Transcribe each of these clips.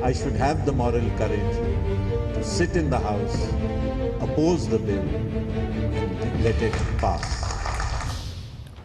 I should have the moral courage to sit in the house, oppose the bill and let it pass.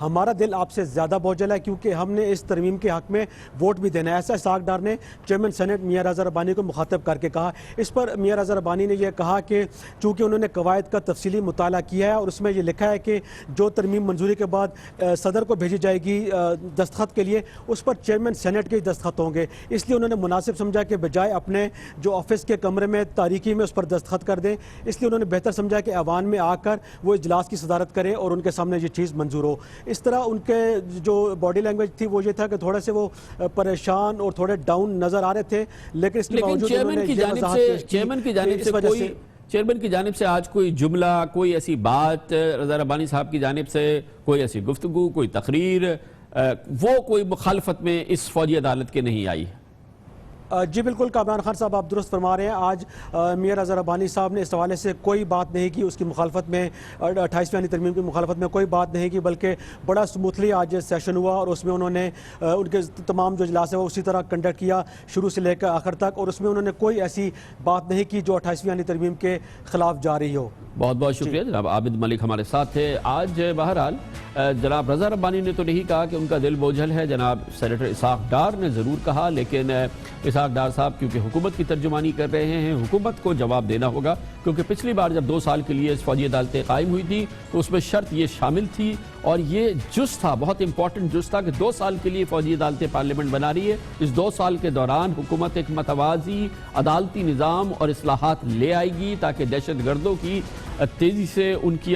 ہمارا دل آپ سے زیادہ بوجھل ہے کیونکہ ہم نے اس ترمیم کے حق میں ووٹ بھی دینا ہے. ایسا اسحاق ڈار نے چیئرمین سینٹ میاں رضا ربانی کو مخاطب کر کے کہا. اس پر میاں رضا ربانی نے یہ کہا کہ چونکہ انہوں نے قواعد کا تفصیلی مطالعہ کیا ہے اور اس میں یہ لکھا ہے کہ جو ترمیم منظوری کے بعد صدر کو بھیجی جائے گی دستخط کے لیے اس پر چیئرمین سینٹ کے دستخط ہوں گے. اس لیے انہوں نے مناسب سمجھا کہ بجائے اپنے جو آفس کے کمرے میں تاریکی میں اس پر دستخط کر دیں, اس لیے انہوں نے بہتر سمجھا کہ ایوان میں آ کر وہ اجلاس کی صدارت کرے اور ان کے سامنے یہ چیز منظور ہو. اس طرح ان کے جو باڈی لینگویج تھی وہ یہ تھا کہ تھوڑے سے وہ پریشان اور تھوڑے ڈاؤن نظر آ رہے تھے, لیکن اس کے باوجود انہوں نے یہ وضاحت پیش کی چیئرمین کی جانب سے آج کوئی جملہ, کوئی ایسی بات رضا ربانی صاحب کی جانب سے, کوئی ایسی گفتگو, کوئی تقریر, وہ کوئی مخالفت میں اس فوجی عدالت کے نہیں آئی؟ جی بالکل کامران خان صاحب آپ درست فرما رہے ہیں. آج میاں رضا ربانی صاحب نے اس حوالے سے کوئی بات نہیں کی, اس کی مخالفت میں 28ویں ترمیم کی مخالفت میں کوئی بات نہیں کی, بلکہ بڑا سموتھلی آج سیشن ہوا اور اس میں انہوں نے ان کے تمام جو اجلاس ہے وہ اسی طرح کنڈکٹ کیا شروع سے لے کر آخر تک, اور اس میں انہوں نے کوئی ایسی بات نہیں کی جو 28ویں ترمیم کے خلاف جا رہی ہو. بہت بہت شکریہ. جناب عابد ملک ہمارے ساتھ تھے. آج بہرحال جناب رضا ربانی نے تو نہیں کہا کہ ان کا دل بوجھل ہے, جناب سینیٹر اسحاق ڈار نے ضرور کہا, لیکن اسحاق ڈار صاحب کیونکہ حکومت کی ترجمانی کر رہے ہیں, حکومت کو جواب دینا ہوگا, کیونکہ پچھلی بار جب 2 سال کے لیے اس فوجی عدالتیں قائم ہوئی تھی تو اس میں شرط یہ شامل تھی اور یہ جز تھا, بہت امپورٹنٹ جز تھا کہ 2 سال کے لیے فوجی عدالتیں پارلیمنٹ بنا رہی ہے. اس 2 سال کے دوران حکومت ایک متوازی عدالتی نظام اور اصلاحات لے آئے گی تاکہ دہشت گردوں کی تیزی سے ان کی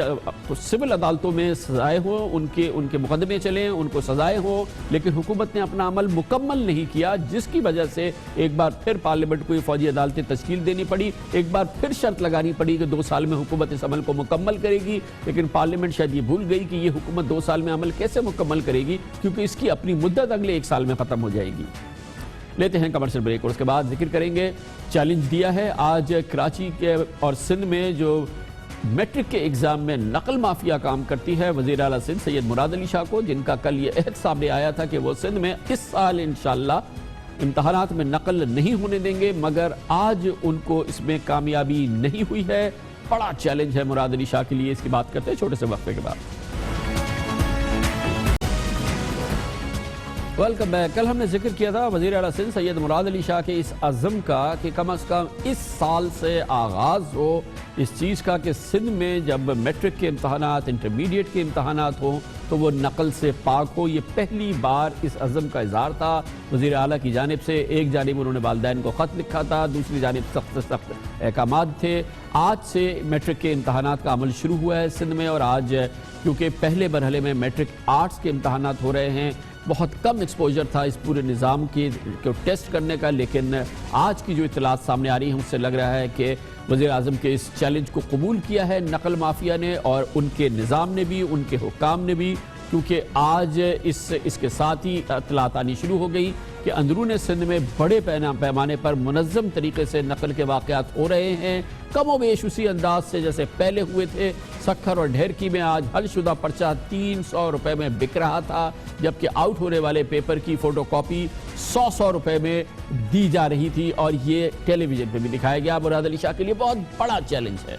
سول عدالتوں میں سزائیں ہوں, ان کے مقدمے چلیں, ان کو سزائیں ہوں, لیکن حکومت نے اپنا عمل مکمل نہیں کیا, جس کی وجہ سے ایک بار پھر پارلیمنٹ کو یہ فوجی عدالتیں تشکیل دینی پڑی. ایک بار پھر شرط لگانی پڑی کہ 2 سال میں حکومت اس عمل کو مکمل کرے گی, لیکن پارلیمنٹ شاید یہ بھول گئی کہ یہ حکومت 2 سال میں عمل کیسے مکمل کرے گی, کیونکہ اس کی اپنی مدت اگلے 1 سال میں ختم ہو جائے گی. لیتے ہیں کمرشل بریک اور اس کے بعد ذکر کریں گے چیلنج دیا ہے آج کراچی کے اور سندھ میں جو میٹرک کے ایگزام میں نقل مافیا کام کرتی ہے وزیر اعلیٰ سندھ سید مراد علی شاہ کو, جن کا کل یہ عہد سامنے آیا تھا کہ وہ سندھ میں اس سال انشاءاللہ امتحانات میں نقل نہیں ہونے دیں گے, مگر آج ان کو اس میں کامیابی نہیں ہوئی ہے. بڑا چیلنج ہے مراد علی شاہ کے لیے, اس کی بات کرتے ہیں چھوٹے سے وقفے کے بعد. Welcome back. کل ہم نے ذکر کیا تھا وزیر اعلیٰ سندھ سید مراد علی شاہ کے اس عزم کا کہ کم از کم اس سال سے آغاز ہو اس چیز کا کہ سندھ میں جب میٹرک کے امتحانات, انٹرمیڈیٹ کے امتحانات ہوں تو وہ نقل سے پاک ہو. یہ پہلی بار اس عزم کا اظہار تھا وزیر اعلیٰ کی جانب سے. ایک جانب انہوں نے والدین کو خط لکھا تھا, دوسری جانب سخت سے سخت احکامات تھے. آج سے میٹرک کے امتحانات کا عمل شروع ہوا ہے سندھ میں, اور آج کیونکہ پہلے مرحلے میں میٹرک آرٹس کے امتحانات ہو رہے ہیں, بہت کم ایکسپوجر تھا اس پورے نظام کی ٹیسٹ کرنے کا, لیکن آج کی جو اطلاعات سامنے آ رہی ہیں اس سے لگ رہا ہے کہ وزیر اعظم کے اس چیلنج کو قبول کیا ہے نقل مافیا نے اور ان کے نظام نے بھی, ان کے حکام نے بھی, کیونکہ آج اس کے ساتھ ہی اطلاعات آنی شروع ہو گئی کہ اندرون سندھ میں بڑے پیمانے پر منظم طریقے سے نقل کے واقعات ہو رہے ہیں, کم و بیش اسی انداز سے جیسے پہلے ہوئے تھے. سکھر اور ڈھیرکی میں آج حل شدہ پرچہ 300 روپے میں بک رہا تھا, جبکہ آؤٹ ہونے والے پیپر کی فوٹو کاپی 100 روپے میں دی جا رہی تھی, اور یہ ٹیلی ویژن پہ بھی دکھایا گیا. مراد علی شاہ کے لیے بہت بڑا چیلنج ہے.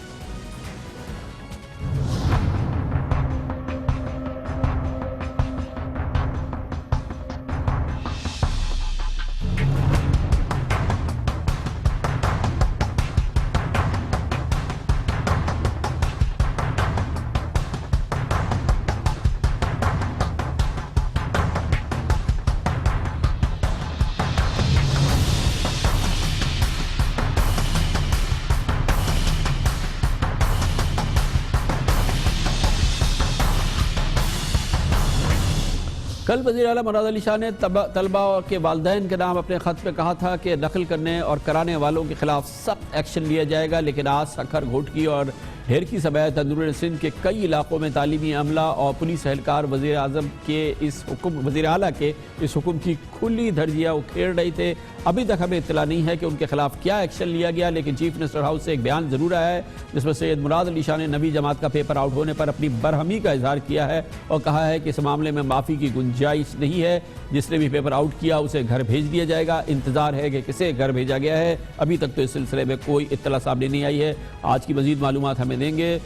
کل وزیر اعلیٰ مراد علی شاہ نے طلبہ کے والدین کے نام اپنے خط پہ کہا تھا کہ نقل کرنے اور کرانے والوں کے خلاف سخت ایکشن لیا جائے گا, لیکن آج سکھر گھوٹکی اور ڈھیرکی سمیت اندرون سندھ کے کئی علاقوں میں تعلیمی عملہ اور پولیس اہلکار وزیر اعلیٰ کے اس حکم کی کھلی دھجیاں اکھیڑ رہے تھے. ابھی تک ہمیں اطلاع نہیں ہے کہ ان کے خلاف کیا ایکشن لیا گیا, لیکن چیف منسٹر ہاؤس سے ایک بیان ضرور آیا ہے جس میں سید مراد علی شاہ نے 9ویں جماعت کا پیپر آؤٹ ہونے پر اپنی برہمی کا اظہار کیا ہے اور کہا ہے کہ اس معاملے میں معافی کی گنجائش نہیں ہے. جس نے بھی پیپر آؤٹ کیا اسے گھر بھیج دیا جائے گا. انتظار ہے کہ کسے گھر بھیجا گیا ہے, ابھی تک تو اس سلسلے میں کوئی اطلاع سامنے نہیں آئی ہے. آج کی مزید معلومات ہمیں دیں گے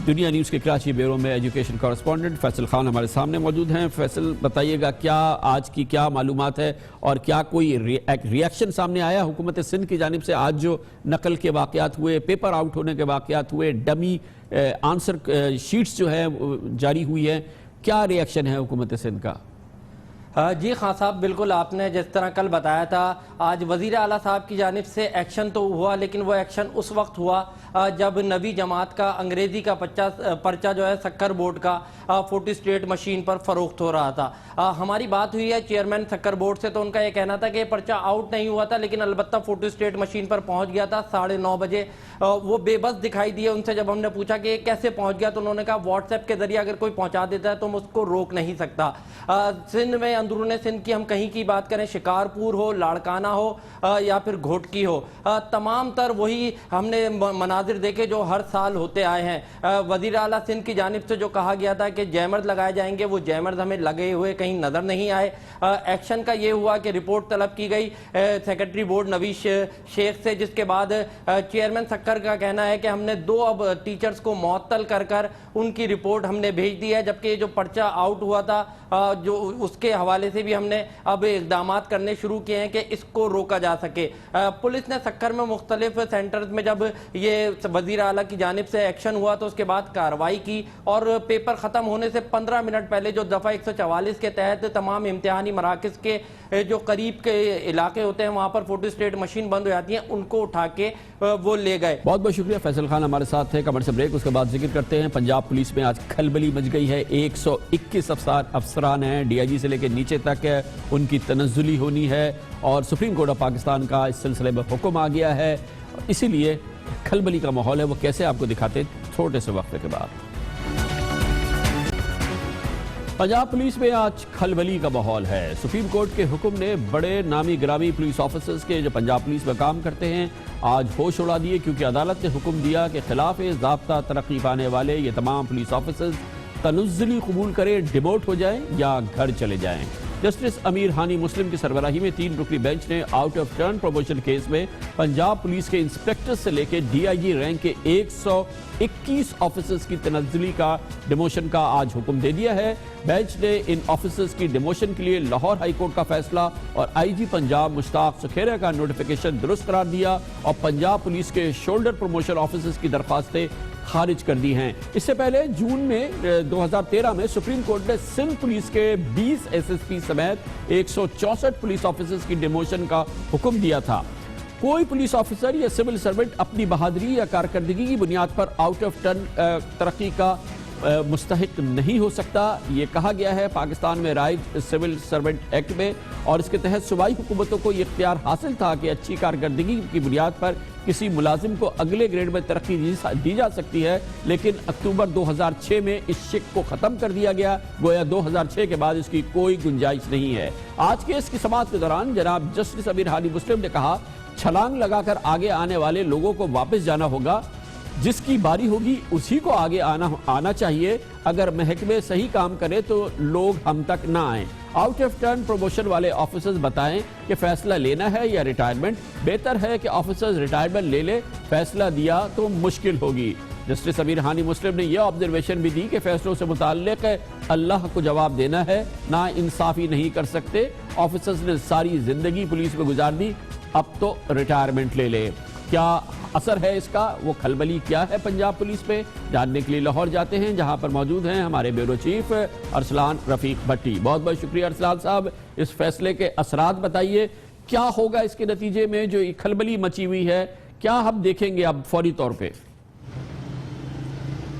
دنیا نیوز کے کراچی بیورو میں ایجوکیشن کورسپونڈنٹ فیصل خان ہمارے سامنے موجود ہیں. فیصل بتائیے گا کیا آج کی کیا معلومات ہے اور کیا کوئی ریاکشن سامنے آیا حکومت سندھ کی جانب سے؟ آج جو نقل کے واقعات ہوئے، پیپر آؤٹ ہونے کے واقعات ہوئے، ڈمی آنسر شیٹس جو ہیں جاری ہوئی ہیں، کیا ریاکشن ہے حکومت سندھ کا؟ جی خان صاحب، بالکل آپ نے جس طرح کل بتایا تھا، آج وزیر اعلیٰ صاحب کی جانب سے ایکشن تو ہوا، لیکن وہ ایکشن اس وقت ہوا جب نویں جماعت کا انگریزی کا پرچہ جو ہے سکر بورڈ کا فوٹو اسٹیٹ مشین پر فروخت ہو رہا تھا. ہماری بات ہوئی ہے چیئرمین سکر بورڈ سے، تو ان کا یہ کہنا تھا کہ یہ پرچہ آؤٹ نہیں ہوا تھا، لیکن البتہ فوٹو اسٹیٹ مشین پر پہنچ گیا تھا 9:30 بجے. وہ بے بس دکھائی دیے. ان سے جب ہم نے پوچھا کہ یہ کیسے پہنچ گیا تو انہوں نے کہا واٹس ایپ کے ذریعے اگر کوئی پہنچا دیتا ہے تو ہم اس کو روک نہیں سکتا. سندھ میں، اندرون سندھ کی ہم کہیں کی بات کریں، شکارپور ہو، لاڑکانہ ہو یا پھر گھوٹکی ہو، تمام تر وہی ہم نے مناظر دیکھے جو ہر سال ہوتے آئے ہیں. وزیر اعلیٰ سندھ کی جانب سے جو کہا گیا تھا کہ جیمرز لگائے جائیں گے، وہ جیمرز ہمیں لگے ہوئے کہیں نظر نہیں آئے. ایکشن کا یہ ہوا کہ رپورٹ طلب کی گئی سیکرٹری بورڈ نویش شیخ سے، جس کے بعد چیئرمین سکر کا کہنا ہے کہ ہم نے 2 اب ٹیچرز کو معطل کر ان کی رپورٹ ہم نے بھیج دی ہے، جبکہ یہ جو پرچہ آؤٹ ہوا تھا جو اس کے حوالے سے بھی ہم نے اب اقدامات کرنے شروع کیے ہیں کہ اس کو روکا جا سکے. پولیس نے سکر میں مختلف سینٹرز میں جب یہ وزیر اعلیٰ کی جانب سے ایکشن ہوا تو اس کے بعد کارروائی کی، اور پیپر ختم ہونے سے 15 منٹ پہلے جو دفعہ 144 کے تحت تمام امتحانی مراکز کے جو قریب کے علاقے ہوتے ہیں وہاں پر فوٹو اسٹیٹ مشین بند ہو جاتی ہیں، ان کو اٹھا کے وہ لے گئے. بہت بہت شکریہ فیصل خان ہمارے ساتھ تھے. کمر سے بریک، اس کے بعد ذکر کرتے ہیں. پنجاب پولیس میں آج کھلبلی مچ گئی ہے. 121 افسران ہیں، ڈی آئی جی سے لے کے نیچے تک ان کی تنزلی ہونی ہے، اور سپریم کورٹ آف پاکستان کا اس سلسلے میں حکم آ گیا ہے. اسی لیے کھلبلی کا ماحول ہے، وہ کیسے آپ کو دکھاتے چھوٹے سے وقفے کے بعد. پنجاب پولیس میں آج کھلبلی کا ماحول ہے. سپریم کورٹ کے حکم نے بڑے نامی گرامی پولیس آفیسرز کے جو پنجاب پولیس میں کام کرتے ہیں آج ہوش اڑا دیے، کیونکہ عدالت نے حکم دیا کہ خلاف ضابطہ ترقی پانے والے یہ تمام پولیس آفیسرز تنزلی قبول کریں، ڈیموٹ ہو جائیں یا گھر چلے جائیں. جسٹس امیر ہانی مسلم کی سربراہی میں 3 رکنی بینچ نے out of turn promotion case میں پنجاب پولیس کے انسپیکٹر سے لے کے ڈی آئی جی رینک کے 121 آفیسرز کی تنزلی کا ڈیموشن کا آج حکم دے دیا ہے. بینچ نے ان آفیسرز کی ڈیموشن کے لیے لاہور ہائی کورٹ کا فیصلہ اور آئی جی پنجاب مشتاق سکھیرا کا نوٹیفیکیشن درست قرار دیا، اور پنجاب پولیس کے شولڈر پروموشن آفیسرز کی درخواستیں خارج کر دی ہیں. اس سے پہلے جون میں 2013 میں سپریم کورٹ نے سندھ پولیس کے 20 ایس ایس پی سمیت 164 پولیس آفیسرز کی ڈیموشن کا حکم دیا تھا. کوئی پولیس آفیسر یا سول سرونٹ اپنی بہادری یا کارکردگی کی بنیاد پر آؤٹ آف ٹرن ترقی کا مستحق نہیں ہو سکتا. یہ کہا گیا ہے پاکستان میں رائج سول سرونٹ ایکٹ میں، اور اس کے تحت صوبائی حکومتوں کو یہ اختیار حاصل تھا کہ اچھی کارکردگی کی بنیاد پر کسی ملازم کو اگلے گریڈ میں ترقی دی جا سکتی ہے. لیکن اکتوبر 2006 میں اس شک کو ختم کر دیا گیا، گویا 2006 کے بعد اس کی کوئی گنجائش نہیں ہے. آج کیس کی سماعت کے دوران جناب جسٹس امیر ہانی مسلم نے کہا چھلانگ لگا کر آگے آنے والے لوگوں کو واپس جانا ہوگا، جس کی باری ہوگی اسی کو آگے آنا چاہیے. اگر محکمے صحیح کام کرے تو لوگ ہم تک نہ آئیں. آؤٹ آف ٹرن پروموشن والے آفیسرز بتائیں کہ فیصلہ لینا ہے یا ریٹائرمنٹ. بہتر ہے کہ آفیسرز ریٹائرمنٹ لے لے، فیصلہ دیا تو مشکل ہوگی. جسٹس امیر ہانی مسلم نے یہ آبزرویشن بھی دی کہ فیصلوں سے متعلق اللہ کو جواب دینا ہے، نا انصافی نہیں کر سکتے. آفیسرز نے ساری زندگی پولیس میں گزار دی، اب تو ریٹائرمنٹ لے لے. کیا اثر ہے اس کا، وہ کھلبلی کیا ہے پنجاب پولیس پہ، جاننے کے لیے لاہور جاتے ہیں جہاں پر موجود ہیں ہمارے بیورو چیف ارسلان رفیق بھٹی. بہت بہت شکریہ ارسلان صاحب. اس فیصلے کے اثرات بتائیے، کیا ہوگا اس کے نتیجے میں جو کھلبلی مچی ہوئی ہے، کیا ہم دیکھیں گے اب فوری طور پہ؟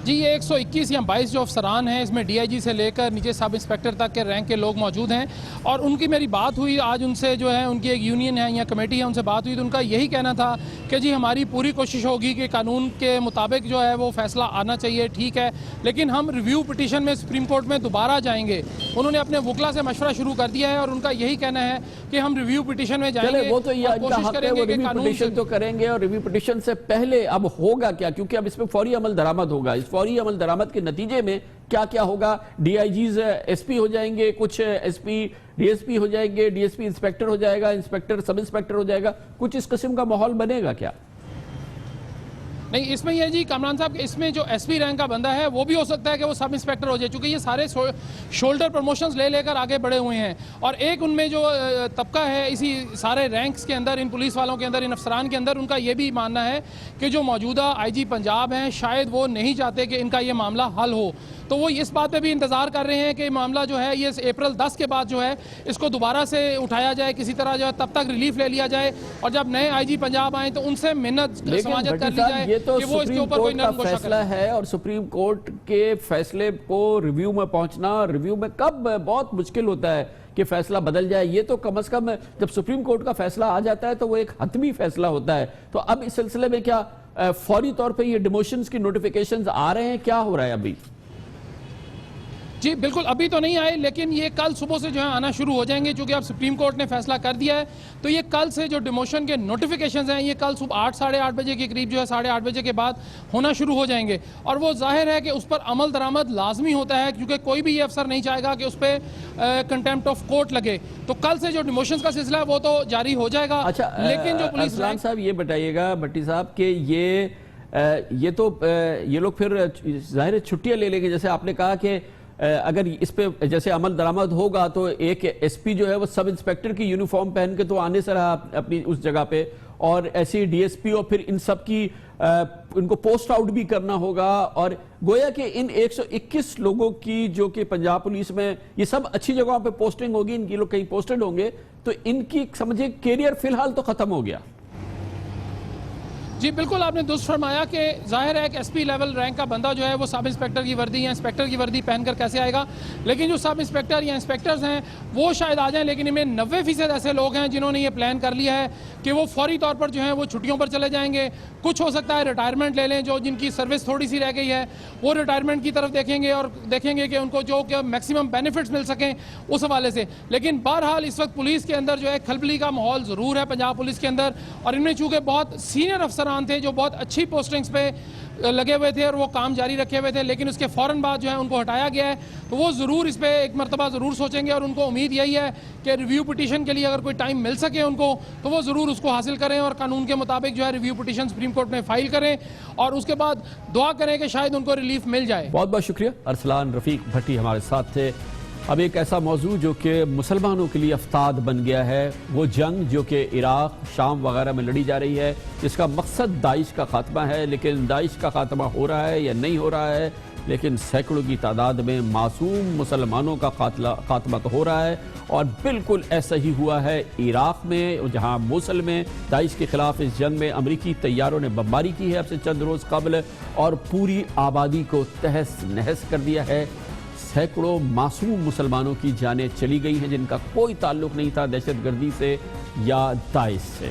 جی یہ 121 یا 22 جو افسران ہیں، اس میں ڈی آئی جی سے لے کر نیچے سب انسپیکٹر تک کے رینک کے لوگ موجود ہیں، اور ان کی میری بات ہوئی آج ان سے، جو ہے ان کی ایک یونین ہے یا کمیٹی ہے، ان سے بات ہوئی تو ان کا یہی کہنا تھا کہ جی ہماری پوری کوشش ہوگی کہ قانون کے مطابق جو ہے وہ فیصلہ آنا چاہیے، ٹھیک ہے، لیکن ہم ریویو پٹیشن میں سپریم کورٹ میں دوبارہ جائیں گے. انہوں نے اپنے وکلا سے مشورہ شروع کر دیا ہے اور ان کا یہی کہنا ہے کہ ہم ریویو پٹیشن میں جائیں گے، وہ تو یہ کوشش کریں گے کہ قانون پٹیشن تو کریں گے. اور ریویو پٹیشن سے پہلے اب ہوگا کیا، کیونکہ اب اس میں فوری عمل درآمد ہوگا. اس فوری عمل درآمد کے نتیجے میں کیا کیا ہوگا؟ D I Gs S P ہو جائیں گے، کچھ S P D S P ہو جائیں گے، ڈی ایس پی انسپیکٹر ہو جائے گا، انسپیکٹر سب انسپیکٹر ہو جائے گا. کچھ اس قسم کا ماحول بنے گا کیا؟ نہیں اس میں یہ جی کامران صاحب کہ اس میں جو ایس پی رینک کا بندہ ہے وہ بھی ہو سکتا ہے کہ وہ سب انسپیکٹر ہو جائے، چونکہ یہ سارے شولڈر پروموشنز لے لے کر آگے بڑھے ہوئے ہیں، اور ایک ان میں جو طبقہ ہے اسی سارے رینکس کے اندر، ان پولیس والوں کے اندر، ان افسران کے اندر، ان کا یہ بھی ماننا ہے کہ جو موجودہ آئی جی پنجاب ہیں شاید وہ نہیں چاہتے کہ ان کا یہ معاملہ حل ہو، تو وہ اس بات پہ بھی انتظار کر رہے ہیں کہ معاملہ جو ہے یہ اپریل 10 کے بعد جو ہے اس کو دوبارہ سے اٹھایا جائے، کسی طرح جو ہے تب تک ریلیف لے لیا جائے، اور جب نئے آئی جی پنجاب آئیں تو ان سے محنت سماجت کر لی جائے یہ تو کہ وہ اس کے سپریم اوپر کوئی کورٹ کا نرم گوشہ فیصلہ ہے، اور سپریم کورٹ کے فیصلے کو ریویو میں پہنچنا، ریویو میں کب بہت مشکل ہوتا ہے کہ فیصلہ بدل جائے، یہ تو کم از کم جب سپریم کورٹ کا فیصلہ آ جاتا ہے تو وہ ایک حتمی فیصلہ ہوتا ہے، تو اب اس سلسلے میں کیا فوری طور پہ یہ ڈیموشنز کی نوٹیفیکیشنز آ رہے ہیں، کیا ہو رہا ہے ابھی؟ جی بالکل ابھی تو نہیں آئے، لیکن یہ کل صبح سے جو ہے آنا شروع ہو جائیں گے، چونکہ اب سپریم کورٹ نے فیصلہ کر دیا ہے، تو یہ کل سے جو ڈیموشن کے نوٹیفیکیشنز ہیں یہ کل صبح 8 ساڑھے 8 بجے کے قریب جو ہے 8:30 بجے کے بعد ہونا شروع ہو جائیں گے، اور وہ ظاہر ہے کہ اس پر عمل درآمد لازمی ہوتا ہے، کیونکہ کوئی بھی یہ افسر نہیں چاہے گا کہ اس پہ کنٹیمپٹ آف کورٹ لگے، تو کل سے جو ڈیموشنز کا سلسلہ ہے وہ تو جاری ہو جائے گا۔ اچھا لیکن جو پولیس ارسلان صاحب یہ بتائیے گا بھٹی صاحب کہ یہ تو یہ لوگ پھر ظاہر چھٹیاں لے لیں گے، جیسے آپ نے کہا کہ اگر اس پہ جیسے عمل درآمد ہوگا تو ایک ایس پی جو ہے وہ سب انسپیکٹر کی یونیفارم پہن کے تو آنے سے رہا اپنی اس جگہ پہ، اور ایسی ڈی ایس پی اور پھر ان سب کی ان کو پوسٹ آؤٹ بھی کرنا ہوگا، اور گویا کہ ان 121 لوگوں کی جو کہ پنجاب پولیس میں یہ سب اچھی جگہوں پہ پوسٹنگ ہوگی، ان کی لوگ کہیں پوسٹڈ ہوں گے، تو ان کی سمجھے کیریئر فی الحال تو ختم ہو گیا۔ جی بالکل آپ نے درست فرمایا کہ ظاہر ہے کہ ایس پی لیول رینک کا بندہ جو ہے وہ سب انسپیکٹر کی وردی یا انسپیکٹر کی وردی پہن کر کیسے آئے گا، لیکن جو سب انسپیکٹر یا انسپیکٹرز ہیں وہ شاید آ جائیں، لیکن ان میں 90% ایسے لوگ ہیں جنہوں نے یہ پلان کر لیا ہے کہ وہ فوری طور پر جو ہیں وہ چھٹیوں پر چلے جائیں گے، کچھ ہو سکتا ہے ریٹائرمنٹ لے لیں، جو جن کی سروس تھوڑی سی رہ گئی ہے وہ ریٹائرمنٹ کی طرف دیکھیں گے اور دیکھیں گے کہ ان کو جو کہ میکسیمم بینیفٹس مل سکیں اس حوالے سے، لیکن بہرحال اس وقت پولیس کے اندر جو ہے کھلبلی کا ماحول ضرور ہے پنجاب پولیس کے اندر، اور ان میں چونکہ بہت سینئر افسران تھے جو بہت اچھی پوسٹنگز پہ لگے ہوئے تھے اور وہ کام جاری رکھے ہوئے تھے، لیکن اس کے فوراً بعد جو ہے ان کو ہٹایا گیا ہے، تو وہ ضرور اس پہ ایک مرتبہ ضرور سوچیں گے، اور ان کو امید یہی ہے کہ ریویو پٹیشن کے لیے اگر کوئی ٹائم مل سکے ان کو تو وہ ضرور اس کو حاصل کریں اور قانون کے مطابق جو ہے ریویو پٹیشن سپریم کورٹ میں فائل کریں، اور اس کے بعد دعا کریں کہ شاید ان کو ریلیف مل جائے۔ بہت بہت شکریہ، ارسلان رفیق بھٹی ہمارے ساتھ تھے۔ اب ایک ایسا موضوع جو کہ مسلمانوں کے لیے افتاد بن گیا ہے، وہ جنگ جو کہ عراق، شام وغیرہ میں لڑی جا رہی ہے، جس کا مقصد داعش کا خاتمہ ہے، لیکن داعش کا خاتمہ ہو رہا ہے یا نہیں ہو رہا ہے، لیکن سینکڑوں کی تعداد میں معصوم مسلمانوں کا خاتمہ تو ہو رہا ہے، اور بالکل ایسا ہی ہوا ہے عراق میں، جہاں موصل میں داعش کے خلاف اس جنگ میں امریکی طیاروں نے بمباری کی ہے اب سے چند روز قبل، اور پوری آبادی کو تہس نہس کر دیا ہے۔ سینکڑوں معصوم مسلمانوں کی جانیں چلی گئی ہیں جن کا کوئی تعلق نہیں تھا دہشت گردی سے یا داعش سے۔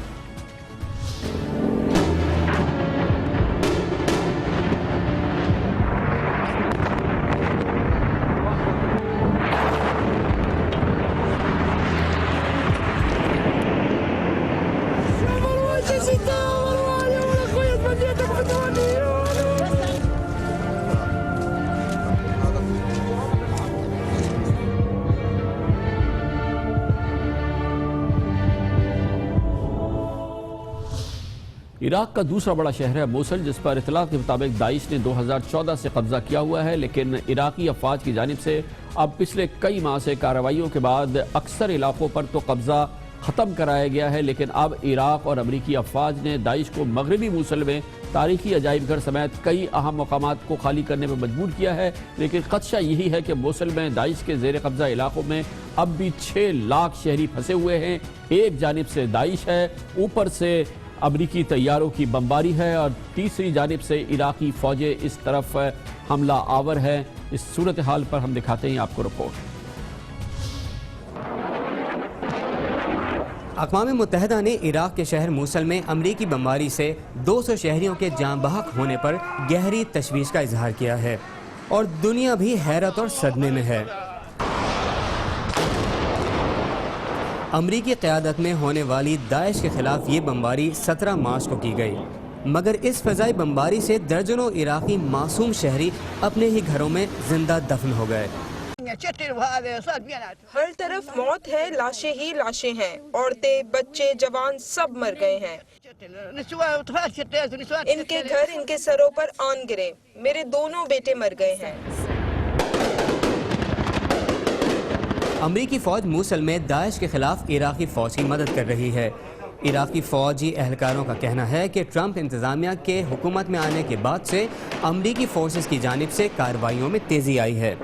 عراق کا دوسرا بڑا شہر ہے موصل، جس پر اطلاع کے مطابق داعش نے 2014 سے قبضہ کیا ہوا ہے، لیکن عراقی افواج کی جانب سے اب پچھلے کئی ماہ سے کارروائیوں کے بعد اکثر علاقوں پر تو قبضہ ختم کرایا گیا ہے، لیکن اب عراق اور امریکی افواج نے داعش کو مغربی موصل میں تاریخی عجائب گھر سمیت کئی اہم مقامات کو خالی کرنے میں مجبور کیا ہے، لیکن خدشہ یہی ہے کہ موصل میں داعش کے زیر قبضہ علاقوں میں اب بھی 6 لاکھ شہری پھنسے ہوئے ہیں۔ ایک جانب سے داعش ہے، اوپر سے امریکی طیاروں کی بمباری ہے، اور تیسری جانب سے عراقی فوجیں اس طرف حملہ آور ہے۔ اس صورتحال پر ہم دکھاتے ہیں آپ کو رپورٹ۔ اقوام متحدہ نے عراق کے شہر موصل میں امریکی بمباری سے 200 شہریوں کے جاں بحق ہونے پر گہری تشویش کا اظہار کیا ہے، اور دنیا بھی حیرت اور صدمے میں ہے۔ امریکی قیادت میں ہونے والی داعش کے خلاف یہ بمباری 17 مارچ کو کی گئی، مگر اس فضائی بمباری سے درجنوں عراقی معصوم شہری اپنے ہی گھروں میں زندہ دفن ہو گئے۔ ہر طرف موت ہے، لاشیں ہی لاشیں ہیں، عورتیں، بچے، جوان سب مر گئے ہیں۔ ان کے گھر ان کے سروں پر آن گرے، میرے دونوں بیٹے مر گئے ہیں۔ امریکی فوج موصل میں داعش کے خلاف عراقی فوج کی مدد کر رہی ہے۔ عراقی فوجی اہلکاروں کا کہنا ہے کہ ٹرمپ انتظامیہ کے حکومت میں آنے کے بعد سے امریکی فورسز کی جانب سے کارروائیوں میں تیزی آئی ہے۔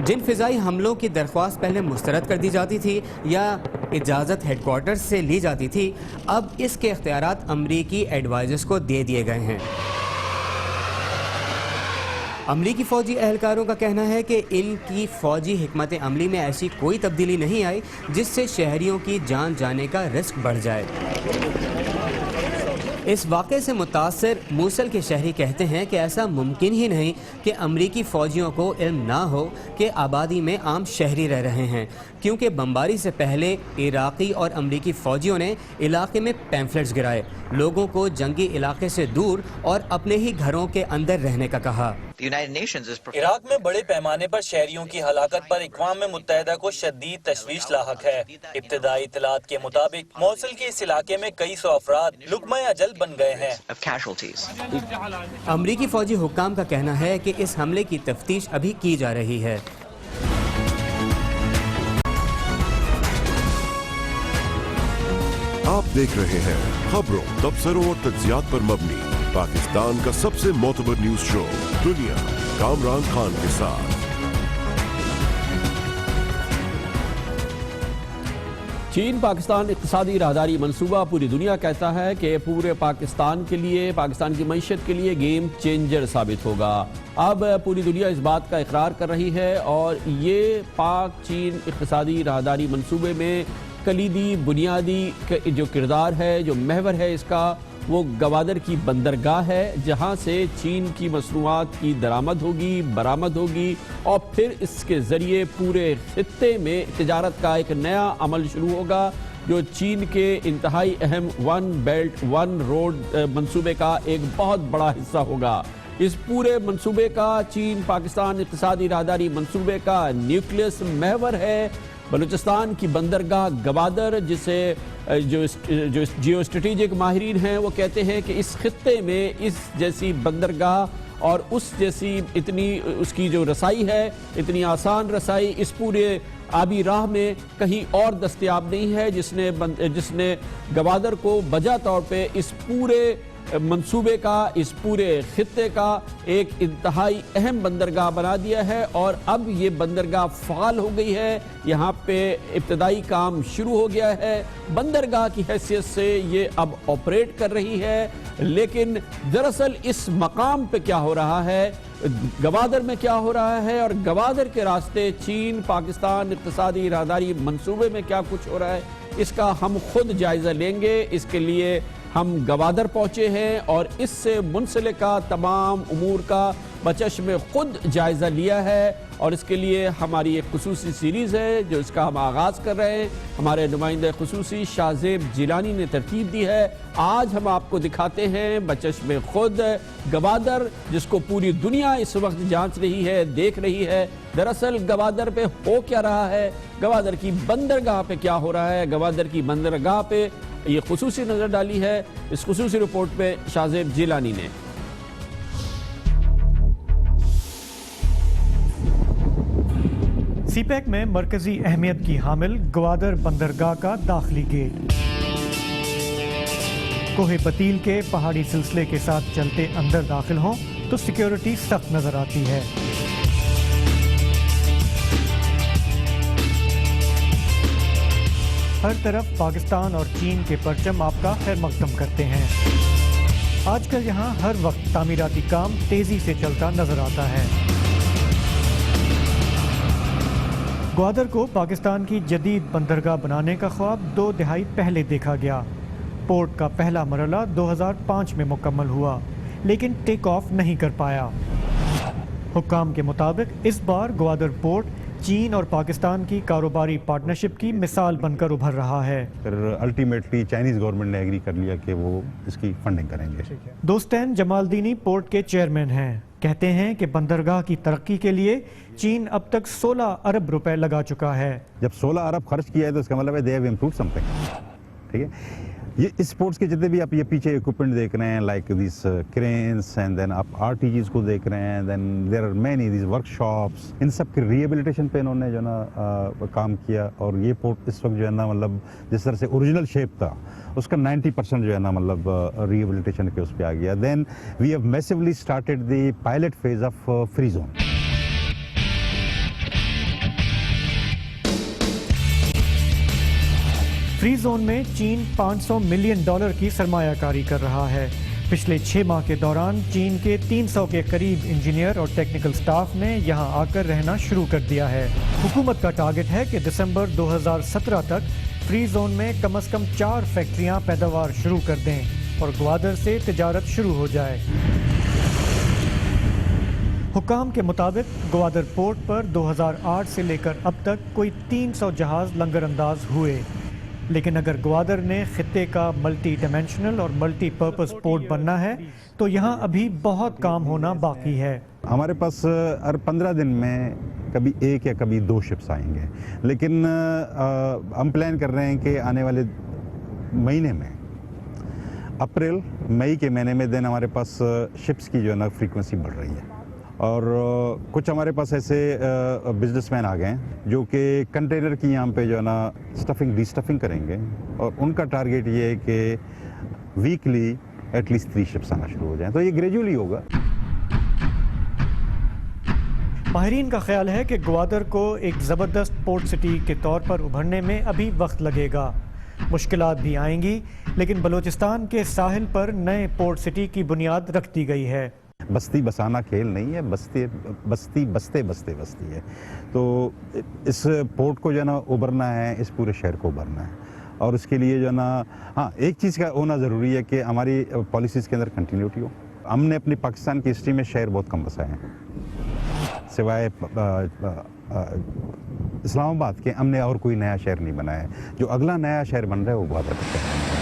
جن فضائی حملوں کی درخواست پہلے مسترد کر دی جاتی تھی یا اجازت ہیڈ کوارٹرز سے لی جاتی تھی، اب اس کے اختیارات امریکی ایڈوائزرز کو دے دیے گئے ہیں۔ امریکی فوجی اہلکاروں کا کہنا ہے کہ ان کی فوجی حکمت عملی میں ایسی کوئی تبدیلی نہیں آئی جس سے شہریوں کی جان جانے کا رسک بڑھ جائے۔ اس واقعے سے متاثر موصل کے شہری کہتے ہیں کہ ایسا ممکن ہی نہیں کہ امریکی فوجیوں کو علم نہ ہو کہ آبادی میں عام شہری رہ رہے ہیں، کیونکہ بمباری سے پہلے عراقی اور امریکی فوجیوں نے علاقے میں پیمفلٹس گرائے، لوگوں کو جنگی علاقے سے دور اور اپنے ہی گھروں کے اندر رہنے کا کہا۔ عراق میں بڑے پیمانے پر شہریوں کی ہلاکت پر اقوام متحدہ کو شدید تشویش لاحق ہے۔ ابتدائی اطلاعات کے مطابق موصل کے اس علاقے میں کئی سو افراد لقمہ اجل بن گئے ہیں۔ امریکی فوجی حکام کا کہنا ہے کہ اس حملے کی تفتیش ابھی کی جا رہی ہے۔ آپ دیکھ رہے ہیں خبروں، تبصروں اور تجزیات پر مبنی پاکستان کا سب سے معتبر نیوز شو دنیا، کامران خان کے ساتھ۔ چین پاکستان اقتصادی راہداری منصوبہ پوری دنیا کہتا ہے کہ پورے پاکستان کے لیے، پاکستان کی معیشت کے لیے گیم چینجر ثابت ہوگا۔ اب پوری دنیا اس بات کا اقرار کر رہی ہے اور یہ پاک چین اقتصادی راہداری منصوبے میں کلیدی بنیادی جو کردار ہے، جو محور ہے اس کا، وہ گوادر کی بندرگاہ ہے، جہاں سے چین کی مصنوعات کی درآمد ہوگی، برآمد ہوگی اور پھر اس کے ذریعے پورے خطے میں تجارت کا ایک نیا عمل شروع ہوگا، جو چین کے انتہائی اہم ون بیلٹ ون روڈ منصوبے کا ایک بہت بڑا حصہ ہوگا۔ اس پورے منصوبے کا، چین پاکستان اقتصادی راہداری منصوبے کا نیوکلیس محور ہے بلوچستان کی بندرگاہ گوادر، جسے جو جیو اسٹریٹجک ماہرین ہیں وہ کہتے ہیں کہ اس خطے میں اس جیسی بندرگاہ اور اس جیسی اتنی اس کی جو رسائی ہے، اتنی آسان رسائی اس پورے آبی راہ میں کہیں اور دستیاب نہیں ہے، جس نے گوادر کو بجا طور پہ اس پورے منصوبے کا، اس پورے خطے کا ایک انتہائی اہم بندرگاہ بنا دیا ہے۔ اور اب یہ بندرگاہ فعال ہو گئی ہے، یہاں پہ ابتدائی کام شروع ہو گیا ہے، بندرگاہ کی حیثیت سے یہ اب آپریٹ کر رہی ہے۔ لیکن دراصل اس مقام پہ کیا ہو رہا ہے، گوادر میں کیا ہو رہا ہے اور گوادر کے راستے چین پاکستان اقتصادی راہداری منصوبے میں کیا کچھ ہو رہا ہے، اس کا ہم خود جائزہ لیں گے۔ اس کے لیے ہم گوادر پہنچے ہیں اور اس سے منسلکہ تمام امور کا بچشم خود جائزہ لیا ہے، اور اس کے لیے ہماری ایک خصوصی سیریز ہے جو اس کا ہم آغاز کر رہے ہیں۔ ہمارے نمائندہ خصوصی شاہ زیب جیلانی نے ترتیب دی ہے۔ آج ہم آپ کو دکھاتے ہیں بچشم خود گوادر، جس کو پوری دنیا اس وقت جانچ رہی ہے، دیکھ رہی ہے۔ دراصل گوادر پہ ہو کیا رہا ہے، گوادر کی بندرگاہ پہ کیا ہو رہا ہے، گوادر کی بندرگاہ پہ یہ خصوصی نظر ڈالی ہے اس خصوصی رپورٹ پہ شاہ زیب جیلانی نے۔ سی پیک میں مرکزی اہمیت کی حامل گوادر بندرگاہ کا داخلی گیٹ، کوہ پتیل کے پہاڑی سلسلے کے ساتھ چلتے اندر داخل ہوں تو سیکیورٹی سخت نظر آتی ہے۔ ہر طرف پاکستان اور چین کے پرچم آپ کا خیر مقدم کرتے ہیں۔ آج کل یہاں ہر وقت تعمیراتی کام تیزی سے چلتا نظر آتا ہے۔ گوادر کو پاکستان کی جدید بندرگاہ بنانے کا خواب 2 دہائی پہلے دیکھا گیا۔ پورٹ کا پہلا مرحلہ 2005 میں مکمل ہوا، لیکن ٹیک آف نہیں کر پایا۔ حکام کے مطابق اس بار گوادر پورٹ چین اور پاکستان کی کاروباری پارٹنرشپ کی مثال بن کر ابھر رہا ہے۔ پھر الٹیمیٹلی چائنیز گورنمنٹ نے ایگری کر لیا کہ وہ اس کی فنڈنگ کریں گے۔ دوستین جمال دینی پورٹ کے چیئرمین ہیں، کہتے ہیں کہ بندرگاہ کی ترقی کے لیے چین اب تک 16 ارب روپے لگا چکا ہے. جب 16 ارب خرچ کیا ہے تو اس کا مطلب ہے they have improved something. ٹھیک ہے. یہ اسپورٹس کے جتنے بھی آپ یہ پیچھے اکوپمنٹ دیکھ رہے ہیں لائک دیس کرینس اینڈ دین آپ RTGs کو دیکھ رہے ہیں, then there are many these ورک شاپس, ان سب کے ریہیبلیٹیشن پہ انہوں نے جو ہے نا کام کیا. اور یہ پورٹ اس وقت جو ہے نا مطلب جس طرح سے اوریجنل شیپ تھا اس کا 90% جو ہے نا مطلب ریہیبلیٹیشن کے اس پہ آ گیا. Then we have massively started the pilot phase of free zone. Free zone میں چین $500 ملین کی سرمایہ کاری کر رہا ہے. پچھلے 6 ماہ کے دوران چین کے 300 کے قریب انجینئر اور ٹیکنیکل سٹاف نے یہاں آ کر رہنا شروع کر دیا ہے. حکومت کا ٹارگٹ ہے کہ دسمبر 2017 تک فری زون میں کم از کم 4 فیکٹریاں پیداوار شروع کر دیں اور گوادر سے تجارت شروع ہو جائے. حکام کے مطابق گوادر پورٹ پر 2008 سے لے کر اب تک کوئی 300 جہاز لنگر انداز ہوئے. لیکن اگر گوادر نے خطے کا ملٹی ڈیمینشنل اور ملٹی پرپز پورٹ بننا ہے تو یہاں ابھی بہت کام ہونا باقی ہے. ہمارے پاس ہر 15 دن میں کبھی 1 یا کبھی 2 شپس آئیں گے, لیکن ہم پلان کر رہے ہیں کہ آنے والے مہینے میں اپریل مئی کے مہینے میں دن ہمارے پاس شپس کی جو ہے نا فریکوینسی بڑھ رہی ہے. اور کچھ ہمارے پاس ایسے بزنس مین آ گئے ہیں جو کہ کنٹینر کی یہاں پہ جو ہے نا اسٹفنگ ڈی اسٹفنگ کریں گے, اور ان کا ٹارگیٹ یہ ہے کہ ویکلی ایٹ لیسٹ 3 شپس آنا شروع ہو جائیں. تو یہ گریجولی ہوگا. ماہرین کا خیال ہے کہ گوادر کو ایک زبردست پورٹ سٹی کے طور پر ابھرنے میں ابھی وقت لگے گا. مشکلات بھی آئیں گی, لیکن بلوچستان کے ساحل پر نئے پورٹ سٹی کی بنیاد رکھ دی گئی ہے. بستی بسانا کھیل نہیں ہے, بستی بستے ہے. تو اس پورٹ کو جو ہے نا ابھرنا ہے, اس پورے شہر کو ابھرنا ہے, اور اس کے لیے جو ہے نا ہاں ایک چیز کا ہونا ضروری ہے کہ ہماری پالیسیز کے اندر کنٹینیوٹی ہو. ہم نے اپنی پاکستان کی ہسٹری میں شہر بہت کم بسائے ہیں, سوائے اسلام آباد کے ہم نے اور کوئی نیا شہر نہیں بنایا ہے. جو اگلا نیا شہر بن رہا ہے وہ گوادر کا شہر ہے.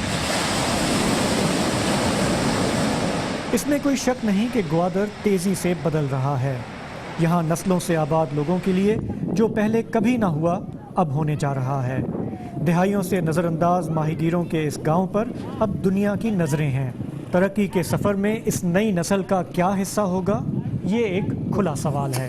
اس میں کوئی شک نہیں کہ گوادر تیزی سے بدل رہا ہے. یہاں نسلوں سے آباد لوگوں کے لیے جو پہلے کبھی نہ ہوا اب ہونے جا رہا ہے. دہائیوں سے نظر انداز ماہی گیروں کے اس گاؤں پر اب دنیا کی نظریں ہیں. ترقی کے سفر میں اس نئی نسل کا کیا حصہ ہوگا, یہ ایک کھلا سوال ہے.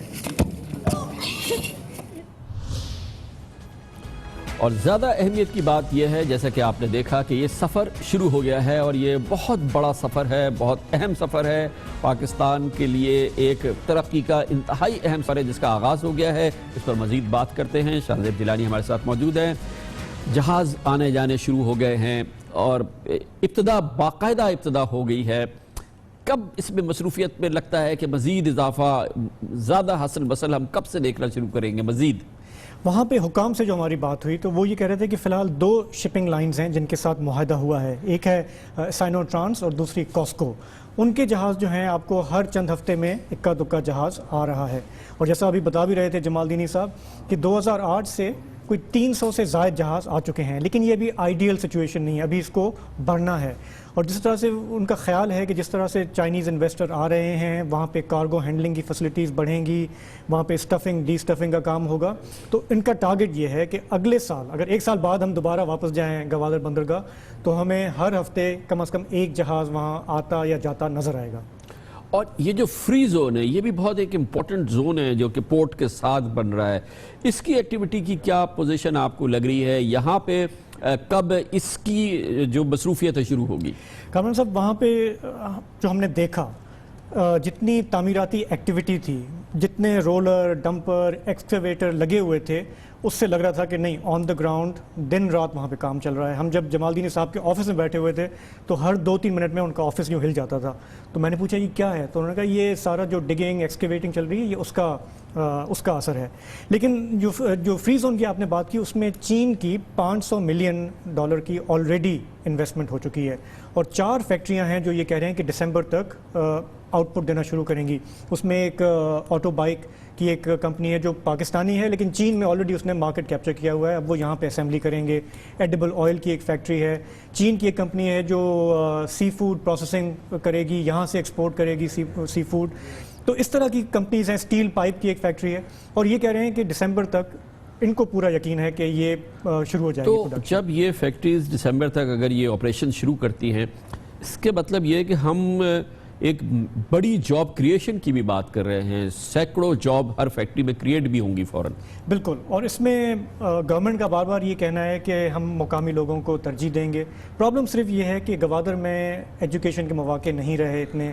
اور زیادہ اہمیت کی بات یہ ہے جیسا کہ آپ نے دیکھا کہ یہ سفر شروع ہو گیا ہے, اور یہ بہت بڑا سفر ہے, بہت اہم سفر ہے. پاکستان کے لیے ایک ترقی کا انتہائی اہم سفر ہے جس کا آغاز ہو گیا ہے. اس پر مزید بات کرتے ہیں. شاہزیب جیلانی ہمارے ساتھ موجود ہیں. جہاز آنے جانے شروع ہو گئے ہیں اور باقاعدہ ابتدا ہو گئی ہے. کب اس میں مصروفیت میں لگتا ہے کہ مزید اضافہ, زیادہ حسن بسل ہم کب سے دیکھنا شروع کریں گے مزید؟ وہاں پہ حکام سے جو ہماری بات ہوئی تو وہ یہ کہہ رہے تھے کہ فی الحال 2 شپنگ لائنز ہیں جن کے ساتھ معاہدہ ہوا ہے. ایک ہے سائنو ٹرانس اور دوسری کاسکو. ان کے جہاز جو ہیں آپ کو ہر چند ہفتے میں اکا دکا جہاز آ رہا ہے. اور جیسا ابھی بتا بھی رہے تھے جمال دینی صاحب کہ 2008 سے کوئی 300 سے زائد جہاز آ چکے ہیں, لیکن یہ ابھی آئیڈیل سچویشن نہیں ہے, ابھی اس کو بڑھنا ہے. اور جس طرح سے ان کا خیال ہے کہ جس طرح سے چائنیز انویسٹر آ رہے ہیں وہاں پہ کارگو ہینڈلنگ کی فیسلٹیز بڑھیں گی, وہاں پہ اسٹفنگ ڈی اسٹفنگ کا کام ہوگا. تو ان کا ٹارگٹ یہ ہے کہ اگلے سال اگر 1 سال بعد ہم دوبارہ واپس جائیں گوادر بندرگاہ تو ہمیں ہر ہفتے کم از کم 1 جہاز وہاں آتا یا جاتا نظر آئے گا. اور یہ جو فری زون ہے یہ بھی بہت ایک امپورٹنٹ زون ہے جو کہ پورٹ کے ساتھ بن رہا ہے. اس کی ایکٹیویٹی کی کیا پوزیشن آپ کو لگ رہی ہے؟ یہاں پہ کب اس کی جو مصروفیت شروع ہوگی؟ کامران صاحب وہاں پہ جو ہم نے دیکھا جتنی تعمیراتی ایکٹیویٹی تھی, جتنے رولر ڈمپر ایکسکیویٹر لگے ہوئے تھے, اس سے لگ رہا تھا کہ نہیں آن دا گراؤنڈ دن رات وہاں پہ کام چل رہا ہے. ہم جب جمال دینی صاحب کے آفس میں بیٹھے ہوئے تھے تو ہر 2-3 منٹ میں ان کا آفس یوں ہل جاتا تھا. تو میں نے پوچھا یہ کیا ہے, تو انہوں نے کہا یہ سارا جو ڈگنگ ایکسکیویٹنگ چل رہی ہے یہ اس کا اثر ہے. لیکن جو فری زون کی آپ نے بات کی اس میں چین کی $500 ملین کی آلریڈی انویسٹمنٹ ہو چکی ہے, اور 4 فیکٹریاں ہیں جو یہ کہہ رہے ہیں کہ دسمبر تک آؤٹ پٹ دینا شروع کریں گی. اس میں ایک آٹو بائک کی ایک کمپنی ہے جو پاکستانی ہے لیکن چین میں آلریڈی اس نے مارکیٹ کیپچر کیا ہوا ہے, اب وہ یہاں پہ اسمبلی کریں گے. ایڈیبل آئل کی ایک فیکٹری ہے, چین کی ایک کمپنی ہے جو سی فوڈ پروسیسنگ کرے گی, یہاں سے ایکسپورٹ کرے گی سی فوڈ. تو اس طرح کی کمپنیز ہیں، اسٹیل پائپ کی ایک فیکٹری ہے، اور یہ کہہ رہے ہیں کہ دسمبر تک ان کو پورا یقین ہے کہ یہ شروع ہو جائے گی تو جب یہ فیکٹریز دسمبر تک اگر یہ آپریشن شروع کرتی ہیں، اس کے مطلب یہ ہے کہ ہم ایک بڑی جاب کریشن کی بھی بات کر رہے ہیں، سینکڑوں جاب ہر فیکٹری میں کریٹ بھی ہوں گی فوراً. بالکل، اور اس میں گورنمنٹ کا بار بار یہ کہنا ہے کہ ہم مقامی لوگوں کو ترجیح دیں گے. پرابلم صرف یہ ہے کہ گوادر میں ایجوکیشن کے مواقع نہیں رہے اتنے،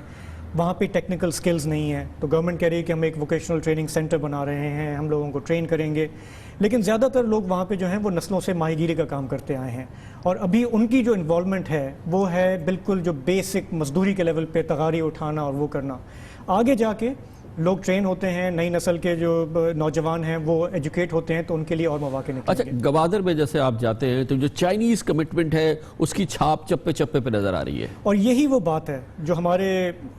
وہاں پہ ٹیکنیکل سکلز نہیں ہیں، تو گورنمنٹ کہہ رہی ہے کہ ہم ایک ووکیشنل ٹریننگ سینٹر بنا رہے ہیں، ہم لوگوں کو ٹرین کریں گے. لیکن زیادہ تر لوگ وہاں پہ جو ہیں وہ نسلوں سے ماہی گیری کا کام کرتے آئے ہیں، اور ابھی ان کی جو انوالومنٹ ہے وہ ہے بالکل جو بیسک مزدوری کے لیول پہ تغاری اٹھانا اور وہ کرنا. آگے جا کے لوگ ٹرین ہوتے ہیں، نئی نسل کے جو نوجوان ہیں وہ ایجوکیٹ ہوتے ہیں، تو ان کے لیے اور مواقع نکلیں گے. اچھا، گوادر میں جیسے آپ جاتے ہیں تو جو چائنیز کمٹمنٹ ہے اس کی چھاپ چپے چپے پہ نظر آ رہی ہے، اور یہی وہ بات ہے جو ہمارے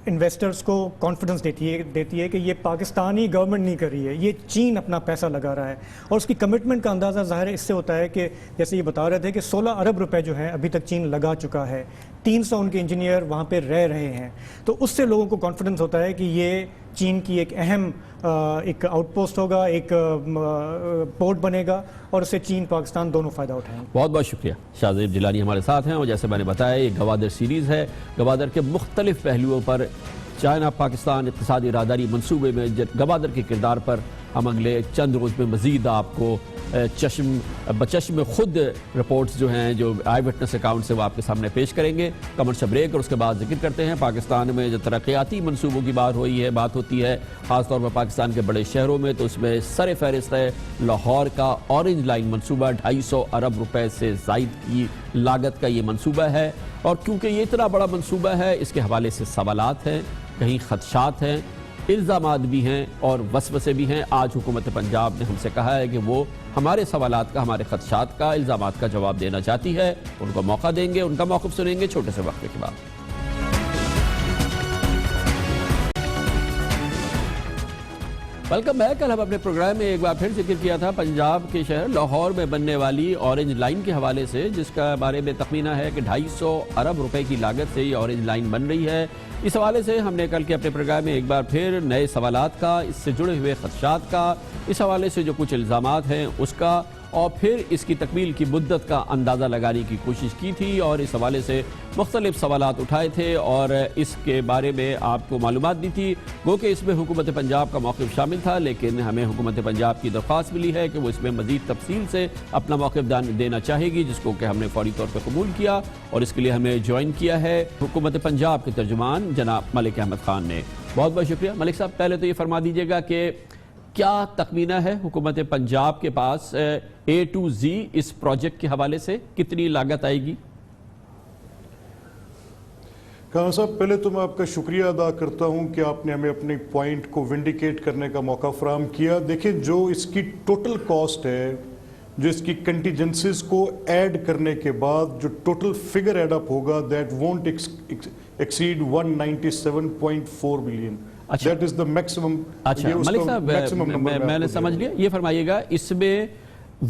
انویسٹرز کو کانفیڈنس دیتی ہے کہ یہ پاکستانی گورنمنٹ نہیں کر رہی ہے، یہ چین اپنا پیسہ لگا رہا ہے. اور اس کی کمٹمنٹ کا اندازہ ظاہر اس سے ہوتا ہے کہ جیسے یہ بتا رہے تھے کہ 16 ارب روپے جو ہیں ابھی تک چین لگا چکا ہے، 300 ان کے انجینئر وہاں پہ رہ رہے ہیں. تو اس سے لوگوں کو کانفیڈنس ہوتا ہے کہ یہ چین کی ایک اہم ایک آؤٹ پوسٹ ہوگا، ایک پورٹ بنے گا، اور اس سے چین پاکستان دونوں فائدہ اٹھائیں گے. بہت بہت شکریہ. شاہ زیب جیلانی ہمارے ساتھ ہیں، اور جیسے میں نے بتایا یہ گوادر سیریز ہے. گوادر کے مختلف پہلوؤں پر چائنا پاکستان اقتصادی راداری منصوبے میں گوادر کے کردار پر ہم اگلے چند روز میں مزید آپ کو بچشم خود رپورٹس جو ہیں، جو آئی وٹنس اکاؤنٹ سے وہ آپ کے سامنے پیش کریں گے. کمرشل بریک، اور اس کے بعد ذکر کرتے ہیں پاکستان میں جو ترقیاتی منصوبوں کی بات ہوتی ہے خاص طور پر پاکستان کے بڑے شہروں میں، تو اس میں سر فہرست ہے لاہور کا اورنج لائن منصوبہ. 250 ارب روپے سے زائد کی لاگت کا یہ منصوبہ ہے، اور کیونکہ یہ اتنا بڑا منصوبہ ہے اس کے حوالے سے سوالات ہیں، کہیں خدشات ہیں، الزامات بھی ہیں اور وسوسے بھی ہیں. آج حکومت پنجاب نے ہم سے کہا ہے کہ وہ ہمارے سوالات کا، ہمارے خدشات کا، الزامات کا جواب دینا چاہتی ہے. ان کو موقع دیں گے، ان کا موقف سنیں گے چھوٹے سے وقفے کے بعد. Welcome back. کل ہم اپنے پروگرام میں ایک بار پھر ذکر کیا تھا پنجاب کے شہر لاہور میں بننے والی اورنج لائن کے حوالے سے، جس کا بارے میں تخمینہ ہے کہ 250 ارب روپے کی لاگت سے یہ اورنج لائن بن رہی ہے. اس حوالے سے ہم نے کل کے اپنے پروگرام میں ایک بار پھر نئے سوالات کا، اس سے جڑے ہوئے خدشات کا، اس حوالے سے جو کچھ الزامات ہیں اس کا، اور پھر اس کی تکمیل کی مدت کا اندازہ لگانے کی کوشش کی تھی، اور اس حوالے سے مختلف سوالات اٹھائے تھے اور اس کے بارے میں آپ کو معلومات دی تھی. گو کہ اس میں حکومت پنجاب کا موقف شامل تھا، لیکن ہمیں حکومت پنجاب کی درخواست ملی ہے کہ وہ اس میں مزید تفصیل سے اپنا موقف دینا چاہے گی، جس کو کہ ہم نے فوری طور پر قبول کیا، اور اس کے لیے ہمیں جوائن کیا ہے حکومت پنجاب کے ترجمان جناب ملک احمد خان نے. بہت بہت شکریہ. ملک صاحب، پہلے تو یہ فرما دیجیے گا کہ کیا تخمینہ ہے حکومت پنجاب کے پاس A to Z اس پروجیکٹ کے حوالے سے، کتنی لاگت آئے گی؟ خان صاحب، پہلے تو میں آپ کا شکریہ ادا کرتا ہوں کہ آپ نے ہمیں اپنے پوائنٹ کو ونڈیکیٹ کرنے کا موقع فراہم کیا. دیکھیں، جو اس کی ٹوٹل کاسٹ ہے، جو اس کی کنٹیجنسیز کو ایڈ کرنے کے بعد جو ٹوٹل فگر ایڈ اپ ہوگا، that won't exceed 197.4 billion. That is the maximum. اچھا ملک صاحب، میں نے سمجھ لیا. یہ فرمائیے گا اس میں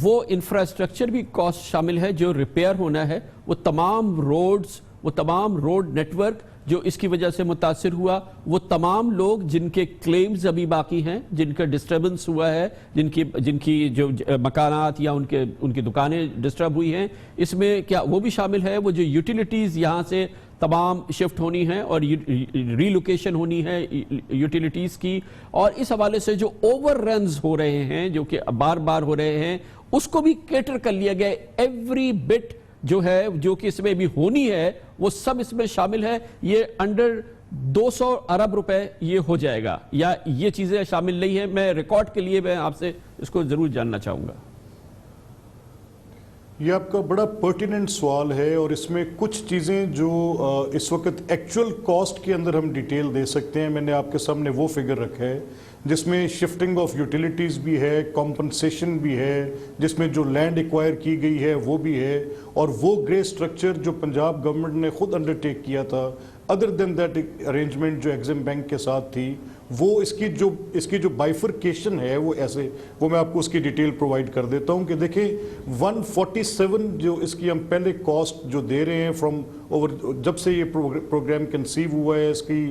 وہ انفراسٹرکچر بھی کاسٹ شامل ہے جو ریپیئر ہونا ہے، وہ تمام روڈز، وہ تمام روڈ نیٹ ورک جو اس کی وجہ سے متاثر ہوا، وہ تمام لوگ جن کے کلیمز ابھی باقی ہیں، جن کا ڈسٹربنس ہوا ہے، جن کی جو مکانات یا ان کی دکانیں ڈسٹرب ہوئی ہیں، اس میں کیا وہ بھی شامل ہے؟ وہ جو یوٹیلیٹیز یہاں سے تمام شفٹ ہونی ہیں اور ری لوکیشن ہونی ہے یوٹیلیٹیز کی، اور اس حوالے سے جو اوور رنز ہو رہے ہیں جو کہ بار بار ہو رہے ہیں، اس کو بھی کیٹر کر لیا گیا. ایوری بٹ جو ہے جو کہ اس میں بھی ہونی ہے وہ سب اس میں شامل ہے. یہ انڈر 200 ارب روپے یہ ہو جائے گا یا یہ چیزیں شامل نہیں ہیں؟ میں ریکارڈ کے لیے میں آپ سے اس کو ضرور جاننا چاہوں گا. یہ آپ کا بڑا پرٹیننٹ سوال ہے، اور اس میں کچھ چیزیں جو اس وقت ایکچول کاسٹ کے اندر ہم ڈیٹیل دے سکتے ہیں. میں نے آپ کے سامنے وہ فگر رکھا ہے جس میں شفٹنگ آف یوٹیلیٹیز بھی ہے، کمپنسیشن بھی ہے، جس میں جو لینڈ ایکوائر کی گئی ہے وہ بھی ہے، اور وہ گرے سٹرکچر جو پنجاب گورنمنٹ نے خود انڈرٹیک کیا تھا، ادر دین دیٹ ارینجمنٹ جو ایگزم بینک کے ساتھ تھی، وہ اس کی جو بائفرکیشن ہے وہ ایسے، وہ میں آپ کو اس کی ڈیٹیل پرووائڈ کر دیتا ہوں کہ دیکھیں 147 جو اس کی ہم پہلے کاسٹ جو دے رہے ہیں فرام اوور، جب سے یہ پروگرام کنسیو ہوا ہے، اس کی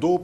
2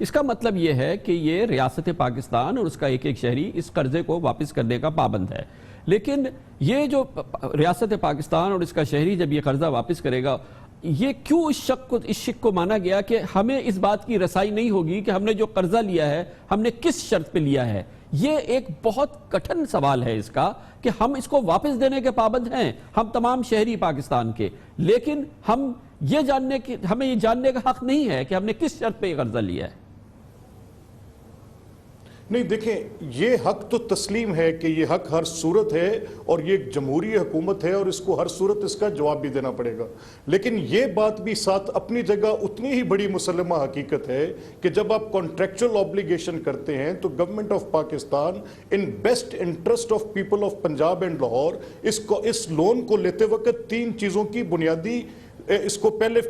اس کا مطلب یہ ہے کہ یہ ریاست پاکستان اور اس کا ایک ایک شہری اس قرضے کو واپس کرنے کا پابند ہے. لیکن یہ جو ریاست پاکستان اور اس کا شہری جب یہ قرضہ واپس کرے گا، یہ کیوں اس شک کو مانا گیا کہ ہمیں اس بات کی رسائی نہیں ہوگی کہ ہم نے جو قرضہ لیا ہے ہم نے کس شرط پہ لیا ہے؟ یہ ایک بہت کٹھن سوال ہے اس کا کہ ہم اس کو واپس دینے کے پابند ہیں، ہم تمام شہری پاکستان کے، لیکن ہمیں یہ جاننے کا حق نہیں ہے کہ ہم نے کس شرط پہ یہ قرضہ لیا ہے. نہیں دیکھیں، یہ حق تو تسلیم ہے کہ یہ حق ہر صورت ہے اور یہ ایک جمہوری حکومت ہے اور اس کو ہر صورت اس کا جواب بھی دینا پڑے گا. لیکن یہ بات بھی ساتھ اپنی جگہ اتنی ہی بڑی مسلمہ حقیقت ہے کہ جب آپ کانٹریکچول آبلیگیشن کرتے ہیں تو government of Pakistan in best interest of people of Punjab and Lahore اس لون کو لیتے وقت 3 چیزوں کی بنیادی اس کو پہلے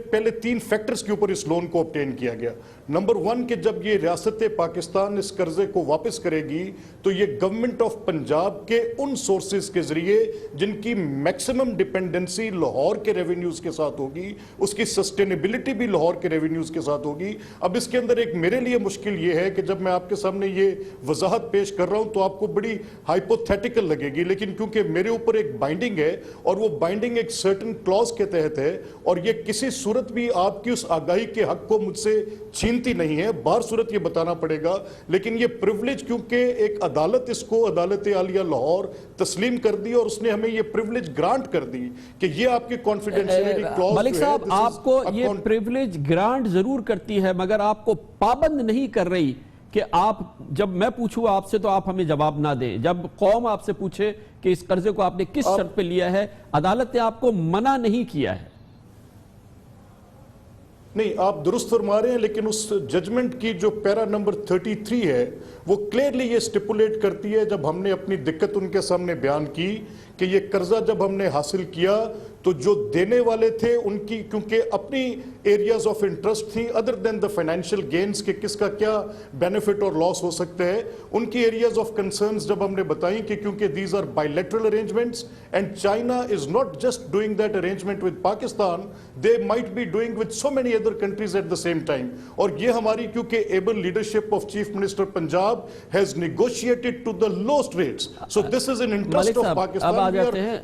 3 فیکٹرز کے اوپر اس لون کو obtain کیا گیا. نمبر 1 کہ جب یہ ریاست پاکستان اس قرضے کو واپس کرے گی تو یہ گورنمنٹ آف پنجاب کے ان سورسز کے ذریعے جن کی میکسیمم ڈیپینڈنسی لاہور کے ریونیوز کے ساتھ ہوگی، اس کی سسٹینیبلٹی بھی لاہور کے ریونیوز کے ساتھ ہوگی. اب اس کے اندر ایک میرے لیے مشکل یہ ہے کہ جب میں آپ کے سامنے یہ وضاحت پیش کر رہا ہوں تو آپ کو بڑی ہائپوتھیٹیکل لگے گی، لیکن کیونکہ میرے اوپر ایک بائنڈنگ ہے اور وہ بائنڈنگ ایک سرٹن کلوز کے تحت ہے اور یہ کسی صورت بھی آپ کی اس آگاہی کے حق کو مجھ سے چھینتی نہیں ہے، بار صورت یہ بتانا پڑے گا. لیکن یہ پریولیج کیونکہ ایک عدالت اس کو عدالت عالیہ لاہور تسلیم کر دی اور اس نے ہمیں یہ پریولیج گرانٹ کر دی کہ یہ آپ کی کانفیڈینشیلٹی کلوز ملک صاحب آپ کو یہ پریولیج گرانٹ ضرور کرتی ہے مگر آپ کو پابند نہیں کر رہی کہ آپ جب میں پوچھوں آپ سے تو آپ ہمیں جواب نہ دیں. جب قوم آپ سے پوچھے کہ اس قرضے کو آپ نے کس شرط پہ لیا ہے، عدالت نے آپ کو منع نہیں کیا ہے. نہیں، آپ درست فرما رہے ہیں، لیکن اس ججمنٹ کی جو پیرا نمبر 33 ہے وہ کلیئرلی یہ سٹیپولیٹ کرتی ہے جب ہم نے اپنی دقت ان کے سامنے بیان کی کہ یہ قرضہ جب ہم نے حاصل کیا تو جو دینے والے تھے ان کی کیونکہ اپنی ایریاز آف انٹرسٹ تھیں other than the financial gains کہ کس کا کیا بینیفٹ اور لاس ہو سکتا ہے، ان کی ایریاز آف کنسرنز جب ہم نے بتائیں کہ کیونکہ these are bilateral arrangements and China is not just doing that arrangement with Pakistan, they might be doing with so many other countries at the same time. اور یہ ہماری کیونکہ able leadership of chief minister Punjab has negotiated to the lowest rates. So this is in interest of Pakistan.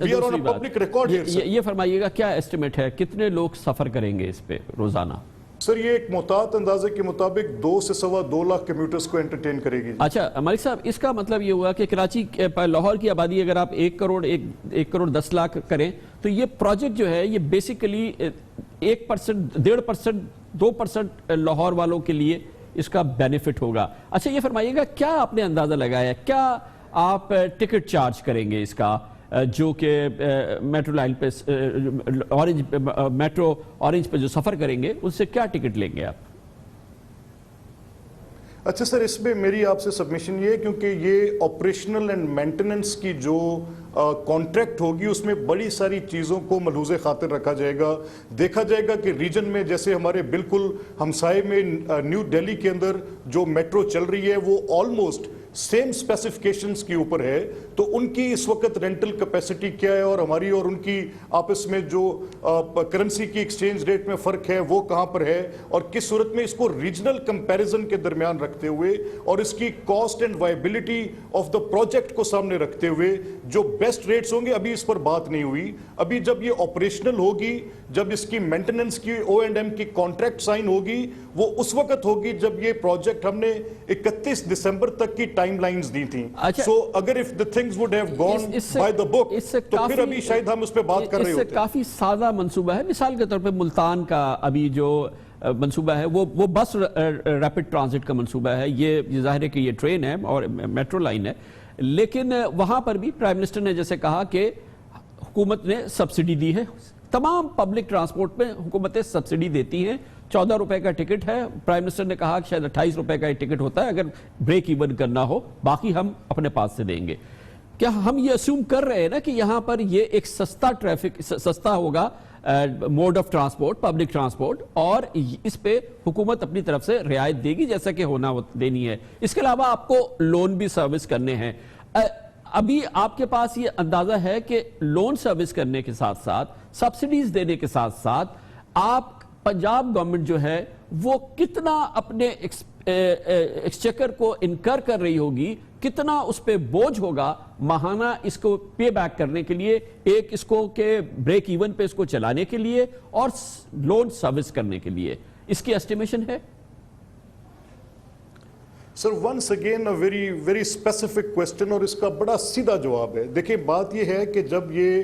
We are on a public record here, sir. یہ فرمائیے گا کیا estimate ہے کتنے لوگ سفر کریں گے اس پہ روزانہ؟ سر یہ ایک محتاط اندازے کے مطابق 2 سے 2.25 لاکھ کمیوٹرز کو انٹرٹین کرے گی. اچھا ملک صاحب، اس کا مطلب یہ ہوا کہ کراچی لاہور کی آبادی اگر آپ 1 کروڑ 10 لاکھ کریں تو یہ پروجیکٹ جو ہے یہ بیسیکلی 1%، 1.5%، 2% لاہور والوں کے لیے اس کا بینیفٹ ہوگا. اچھا یہ فرمائیے گا کیا آپ نے اندازہ لگایا، کیا آپ ٹکٹ چارج کریں گے اس کا جو کہ میٹرو لائن پہ میٹرو اورنج پہ جو سفر کریں گے اس سے کیا ٹکٹ لیں گے آپ؟ اچھا سر، اس میں میری آپ سے سبمیشن یہ ہے کیونکہ یہ آپریشنل اینڈ مینٹیننس کی جو کانٹریکٹ ہوگی اس میں بڑی ساری چیزوں کو ملحوظ خاطر رکھا جائے گا. دیکھا جائے گا کہ ریجن میں جیسے ہمارے بالکل ہمسائے میں نیو دہلی کے اندر جو میٹرو چل رہی ہے وہ آلموسٹ سیم اسپیسیفکیشنز کی اوپر ہے، تو ان کی اس وقت رینٹل کیپیسٹی کیا ہے اور ہماری اور ان کی آپس میں جو کرنسی کی ایکسچینج ریٹ میں فرق ہے وہ کہاں پر ہے، اور کس صورت میں اس کو ریجنل کمپیریزن کے درمیان رکھتے ہوئے اور اس کی cost and viability of the project کو سامنے رکھتے ہوئے جو بیسٹ ریٹس ہوں گے. ابھی اس پر بات نہیں ہوئی، ابھی جب یہ آپریشنل ہوگی، جب اس کی مینٹیننس کی O&M کی کانٹریکٹ سائن ہوگی وہ اس وقت ہوگی جب یہ پروجیکٹ ہم نے 31 دسمبر تک کی ٹائم لائنز دی تھیں. سو اگر if the things would have gone by the book تو پھر ابھی شاید ہم اس پہ بات کر رہے ہوتے. اس سے کافی سادہ منصوبہ ہے. مثال کے طور پہ ملتان کا ابھی جو منصوبہ ہے وہ بس ریپڈ ٹرانزٹ کا منصوبہ ہے. یہ ظاہر ہے کہ یہ ٹرین ہے اور میٹرو لائن ہے، لیکن وہاں پر بھی پرائم منسٹر نے جیسے کہا کہ حکومت نے سبسڈی دی ہے. تمام پبلک ٹرانسپورٹ میں حکومتیں سبسڈی دیتی ہیں. 14 روپے کا ٹکٹ ہے. پرائم منسٹر نے کہا کہ شاید 28 روپے کا ٹکٹ ہوتا ہے اگر بریک ایون کرنا ہو، باقی ہم اپنے پاس سے دیں گے. کیا ہم یہ اسیوم کر رہے ہیں نا کہ یہاں پر یہ ایک سستا ہوگا mode of transport, public transport, اور اس پہ حکومت اپنی طرف سے رعایت دے گی جیسا کہ ہونا دینی ہے. اس کے علاوہ آپ کو لون بھی سروس کرنے ہیں. ابھی آپ کے پاس یہ اندازہ ہے کہ لون سروس کرنے کے ساتھ ساتھ سبسڈیز دینے کے ساتھ ساتھ آپ پنجاب گورنمنٹ جو ہے وہ کتنا اپنے ایکسچیکر کو انکر کر رہی ہوگی، کتنا اس پہ بوجھ ہوگا ماہانہ اس کو پے بیک کرنے کے لیے، ایک اس کو کہ بریک ایون پہ اس کو چلانے کے لیے اور لون سروس کرنے کے لیے، اس کی ایسٹیمیشن ہے؟ Sir once again a very specific question, اور اس کا بڑا سیدھا جواب ہے. دیکھیں بات یہ ہے کہ جب یہ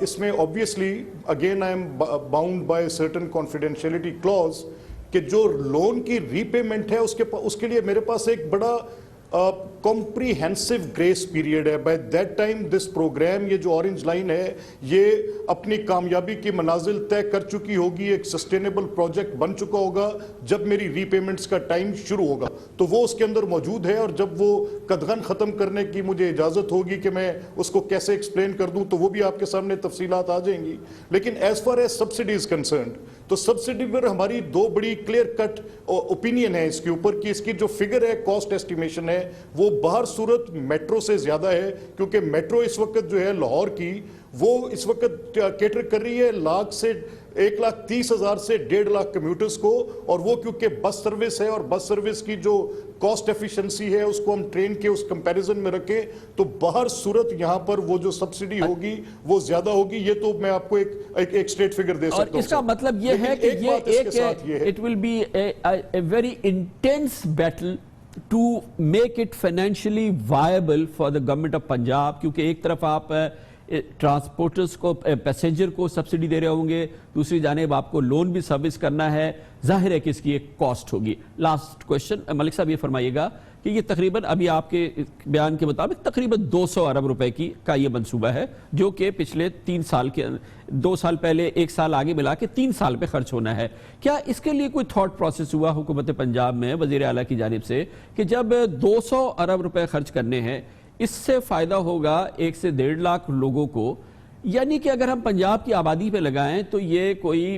اس میں obviously again I am bound by a certain confidentiality clause کہ جو لون کی ری پیمنٹ ہے اس کے لیے میرے پاس ایک بڑا comprehensive grace period ہے. By that time this program، یہ جو اورنج لائن ہے، یہ اپنی کامیابی کی منازل طے کر چکی ہوگی، ایک سسٹینیبل پروجیکٹ بن چکا ہوگا جب میری ری پیمنٹس کا ٹائم شروع ہوگا، تو وہ اس کے اندر موجود ہے. اور جب وہ قدغن ختم کرنے کی مجھے اجازت ہوگی کہ میں اس کو کیسے ایکسپلین کر دوں، تو وہ بھی آپ کے سامنے تفصیلات آ جائیں گی. لیکن as far as subsidy is concerned, تو سبسڈی پر ہماری دو بڑی کلیئر کٹ اوپینین ہے اس کے اوپر کہ اس کی جو فگر ہے، کاسٹ ایسٹیمیشن ہے، وہ باہر صورت میٹرو سے زیادہ ہے، کیونکہ میٹرو اس وقت جو ہے لاہور کی، وہ اس وقت کیٹر کر رہی ہے 1,30,000 سے 1.5 کمیوٹرز کو. اور وہ کیونکہ بس سروس ہے، اور بس سروس کی جو کاسٹ ایفیشنسی ہے اس کو ہم ٹرین کے اس کمپیریزن میں رکھیں تو باہر صورت یہاں پر وہ جو سبسڈی ہوگی وہ زیادہ ہوگی. یہ تو میں آپ کو ایک سٹیٹ فگر دے سکتا ہوں. اور اس کا مطلب یہ ہے کہ یہ it will be a very intense battle to make it financially viable for the government of Punjab، کیونکہ ایک طرف آپ ٹرانسپورٹرز کو، پیسنجر کو سبسڈی دے رہے ہوں گے، دوسری جانب آپ کو لون بھی سروس کرنا ہے، ظاہر ہے کہ اس کی ایک کاسٹ ہوگی. لاسٹ کوشچن ملک صاحب یہ فرمائیے گا کہ یہ تقریباً ابھی آپ کے بیان کے مطابق تقریباً 200 ارب روپے کا یہ منصوبہ ہے، جو کہ پچھلے 3 سال کے 2 سال پہلے 1 سال آگے ملا کے 3 سال پہ خرچ ہونا ہے. کیا اس کے لیے کوئی تھاٹ پروسیس ہوا حکومت پنجاب میں وزیر اعلیٰ کی جانب سے کہ جب 200 ارب روپے خرچ کرنے ہیں، اس سے فائدہ ہوگا 1 سے 1.5 لاکھ لوگوں کو، یعنی کہ اگر ہم پنجاب کی آبادی پہ لگائیں تو یہ کوئی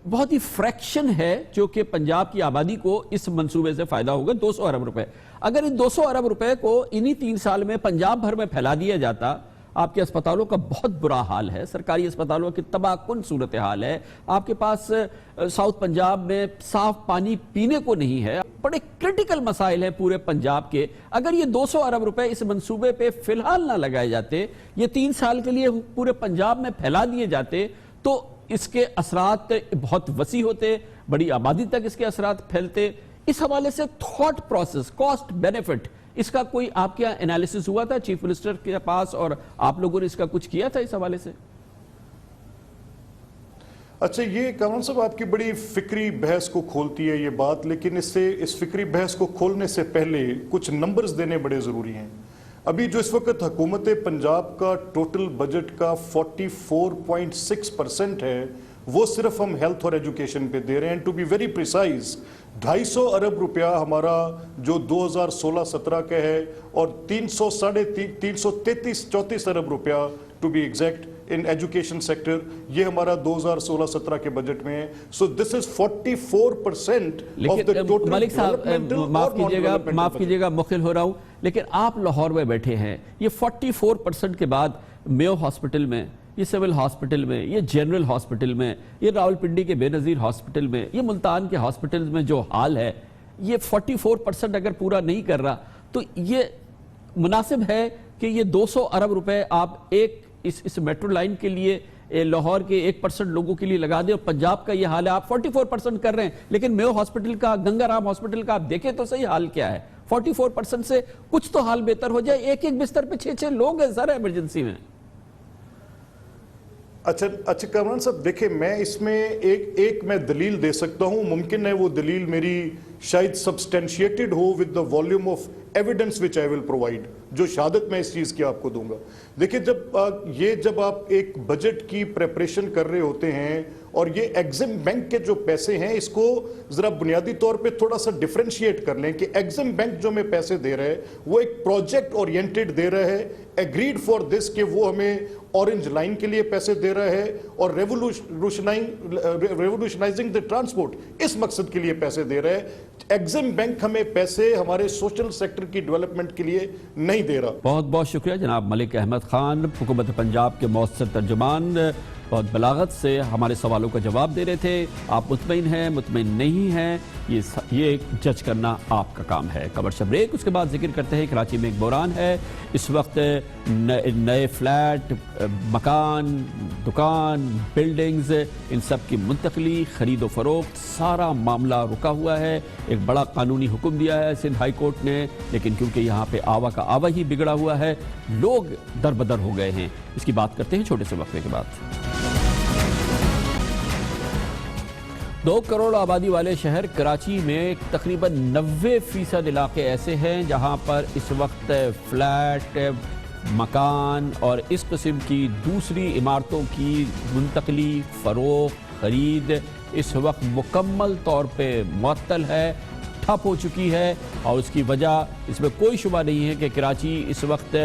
بہت ہی فریکشن ہے جو کہ پنجاب کی آبادی کو اس منصوبے سے فائدہ ہوگا. 200 ارب روپے، اگر ان 200 ارب روپے کو انہی 3 سال میں پنجاب بھر میں پھیلا دیا جاتا. آپ کے اسپتالوں کا بہت برا حال ہے، سرکاری اسپتالوں کی تباہ کن صورتحال ہے، آپ کے پاس ساؤتھ پنجاب میں صاف پانی پینے کو نہیں ہے، بڑے کرٹیکل مسائل ہیں پورے پنجاب کے. اگر یہ 200 ارب روپے اس منصوبے پہ فی الحال نہ لگائے جاتے، یہ 3 سال کے لیے پورے پنجاب میں پھیلا دیے جاتے، تو اس کے اثرات بہت وسیع ہوتے، بڑی آبادی تک اس کے اثرات پھیلتے. اس حوالے سے تھاٹ پروسیس، کاسٹ بینیفٹ، اس کا کوئی آپ کیا انالیسس ہوا تھا چیف منسٹر کے پاس، اور آپ لوگوں نے اس کا کچھ کیا تھا اس حوالے سے؟ اچھا، یہ کامران صاحب آپ کی بڑی فکری بحث کو کھولتی ہے یہ بات، لیکن اس فکری بحث کو کھولنے سے پہلے کچھ نمبرز دینے بڑے ضروری ہیں. ابھی جو اس وقت حکومت پنجاب کا ٹوٹل بجٹ کا 44.6% ہے، وہ صرف ہم ہیلتھ اور ایجوکیشن پہ دے رہے ہیں. ٹو بی ویری پریسائز 250 ارب روپیہ ہمارا جو 2016-17 کا ہے، اور 333 ارب روپیہ to be exact in education sector, یہ ہمارا 2016-17 کے بجٹ میں ہے. سو دس از 44% آف دا ٹوٹل. ملک صاحب معاف کیجیے گا مخل ہو رہا ہوں، لیکن آپ لاہور میں بیٹھے ہیں، یہ 44% کے بعد میو ہاسپٹل میں، یہ سول ہاسپٹل میں، یہ جنرل ہاسپٹل میں، یہ راولپنڈی کے بے نظیر ہاسپٹل میں، یہ ملتان کے ہاسپٹل میں جو حال ہے، یہ 44% اگر پورا نہیں کر رہا تو یہ مناسب ہے کہ یہ 200 ارب روپے آپ اس میٹرو لائن کے لیے لاہور کے 1% لوگوں کے لیے لگا دیں، اور پنجاب کا یہ حال ہے. آپ 44% کر رہے ہیں، لیکن میو ہاسپٹل کا، گنگا رام ہاسپٹل کا آپ دیکھیں تو صحیح حال کیا ہے. 44% سے کچھ تو حال بہتر ہو جائے. ایک بستر پہ 6 لوگ ہیں سر ایمرجنسی میں. اچھا کامران صاحب دیکھیں، میں اس میں ایک میں دلیل دے سکتا ہوں، ممکن ہے وہ دلیل میری شاید سبسٹینشیٹڈ ہو with the volume of evidence which I will provide, جو شہادت میں اس چیز کی آپ کو دوں گا. دیکھیں، جب آپ ایک بجٹ کی پریپریشن کر رہے ہوتے ہیں، اور یہ ایگزم بینک کے جو پیسے ہیں، اس کو ذرا بنیادی طور پہ تھوڑا سا ڈیفرینشیٹ کر لیں کہ ایگزم بینک جو ہمیں پیسے دے رہا ہے وہ ایک پروجیکٹ اورینٹڈ دے رہا ہے، ایگریڈ فار دس کہ وہ ہمیں اورنج لائن کے لیے پیسے دے رہا ہے، اور ریولوشنائزنگ دا ٹرانسپورٹ اس مقصد کے لیے پیسے دے رہا ہے. ایگزم بینک ہمیں پیسے ہمارے سوشل سیکٹر کی ڈیولپمنٹ کے لیے نہیں دے رہا. بہت بہت شکریہ جناب ملک احمد خان، حکومت پنجاب کے مؤثر ترجمان. بہت بلاغت سے ہمارے سوالوں کا جواب دے رہے تھے. آپ مطمئن ہیں، مطمئن نہیں ہیں، یہ جج کرنا آپ کا کام ہے. Commercial break. اس کے بعد ذکر کرتے ہیں کراچی میں ایک بحران ہے اس وقت. نئے فلیٹ، مکان، دکان، بلڈنگز، ان سب کی منتقلی، خرید و فروخت، سارا معاملہ رکا ہوا ہے. ایک بڑا قانونی حکم دیا ہے سندھ ہائی کورٹ نے، لیکن کیونکہ یہاں پہ آوا کا آوا ہی بگڑا ہوا ہے، لوگ دربدر ہو گئے ہیں. اس کی بات کرتے ہیں چھوٹے سے وقفے کے بعد. 2 کروڑ آبادی والے شہر کراچی میں تقریباً 90% علاقے ایسے ہیں جہاں پر اس وقت فلیٹ، مکان اور اس قسم کی دوسری عمارتوں کی منتقلی، فروخت، خرید اس وقت مکمل طور پہ معطل ہے، ٹھپ ہو چکی ہے. اور اس کی وجہ اس میں کوئی شبہ نہیں ہے کہ کراچی اس وقت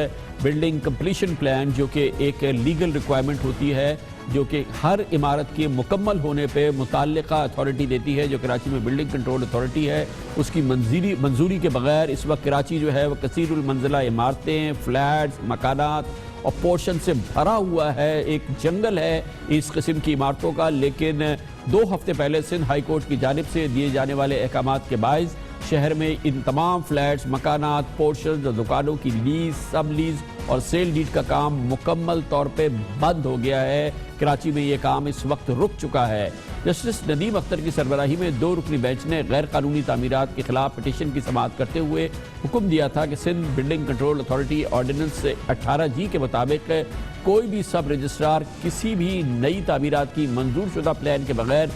بلڈنگ کمپلیشن پلان، جو کہ ایک لیگل ریکوائرمنٹ ہوتی ہے، جو کہ ہر عمارت کے مکمل ہونے پہ متعلقہ اتھارٹی دیتی ہے، جو کراچی میں بلڈنگ کنٹرول اتھارٹی ہے، اس کی منظوری کے بغیر اس وقت کراچی جو ہے وہ کثیر المنزلہ عمارتیں، فلیٹس، مکانات اور پورشن سے بھرا ہوا ہے. ایک جنگل ہے اس قسم کی عمارتوں کا. لیکن 2 ہفتے پہلے سندھ ہائی کورٹ کی جانب سے دیے جانے والے احکامات کے باعث شہر میں ان تمام فلیٹس، مکانات، پورشنز اور دکانوں کی لیز، سب لیز اور سیل ڈیڈ کا کام مکمل طور پہ بند ہو گیا ہے. کراچی میں یہ کام اس وقت رک چکا ہے. جسٹس ندیم اختر کی سربراہی میں 2 رکنی بینچ نے غیر قانونی تعمیرات کے خلاف پٹیشن کی سماعت کرتے ہوئے حکم دیا تھا کہ Sindh building control authority ordinance 18G کے مطابق کوئی بھی سب رجسٹرار کسی بھی نئی تعمیرات کی منظور شدہ پلان کے بغیر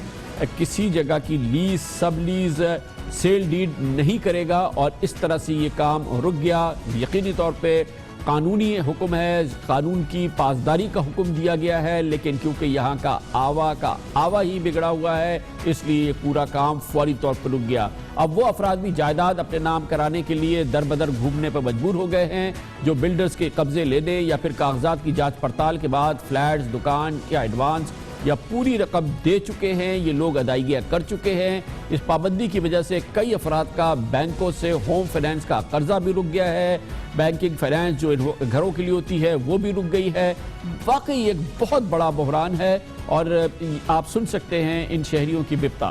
کسی جگہ کی lease, sub lease, sale deed نہیں کرے گا. اور اس طرح سے یہ کام رک گیا. یقینی طور پہ قانونی حکم ہے، قانون کی پاسداری کا حکم دیا گیا ہے، لیکن کیونکہ یہاں کا آوا ہی بگڑا ہوا ہے، اس لیے یہ پورا کام فوری طور پر رک گیا. اب وہ افراد بھی جائیداد اپنے نام کرانے کے لیے در بدر گھومنے پر مجبور ہو گئے ہیں جو بلڈرز کے قبضے لینے یا پھر کاغذات کی جانچ پڑتال کے بعد فلیٹس، دکان یا ایڈوانس یا پوری رقم دے چکے ہیں. یہ لوگ ادائیگیاں کر چکے ہیں. اس پابندی کی وجہ سے کئی افراد کا بینکوں سے ہوم فائنینس کا قرضہ بھی رک گیا ہے. بینکنگ فائنینس جو گھروں کے لیے ہوتی ہے وہ بھی رک گئی ہے. واقعی ایک بہت بڑا بحران ہے اور آپ سن سکتے ہیں ان شہریوں کی بپتا.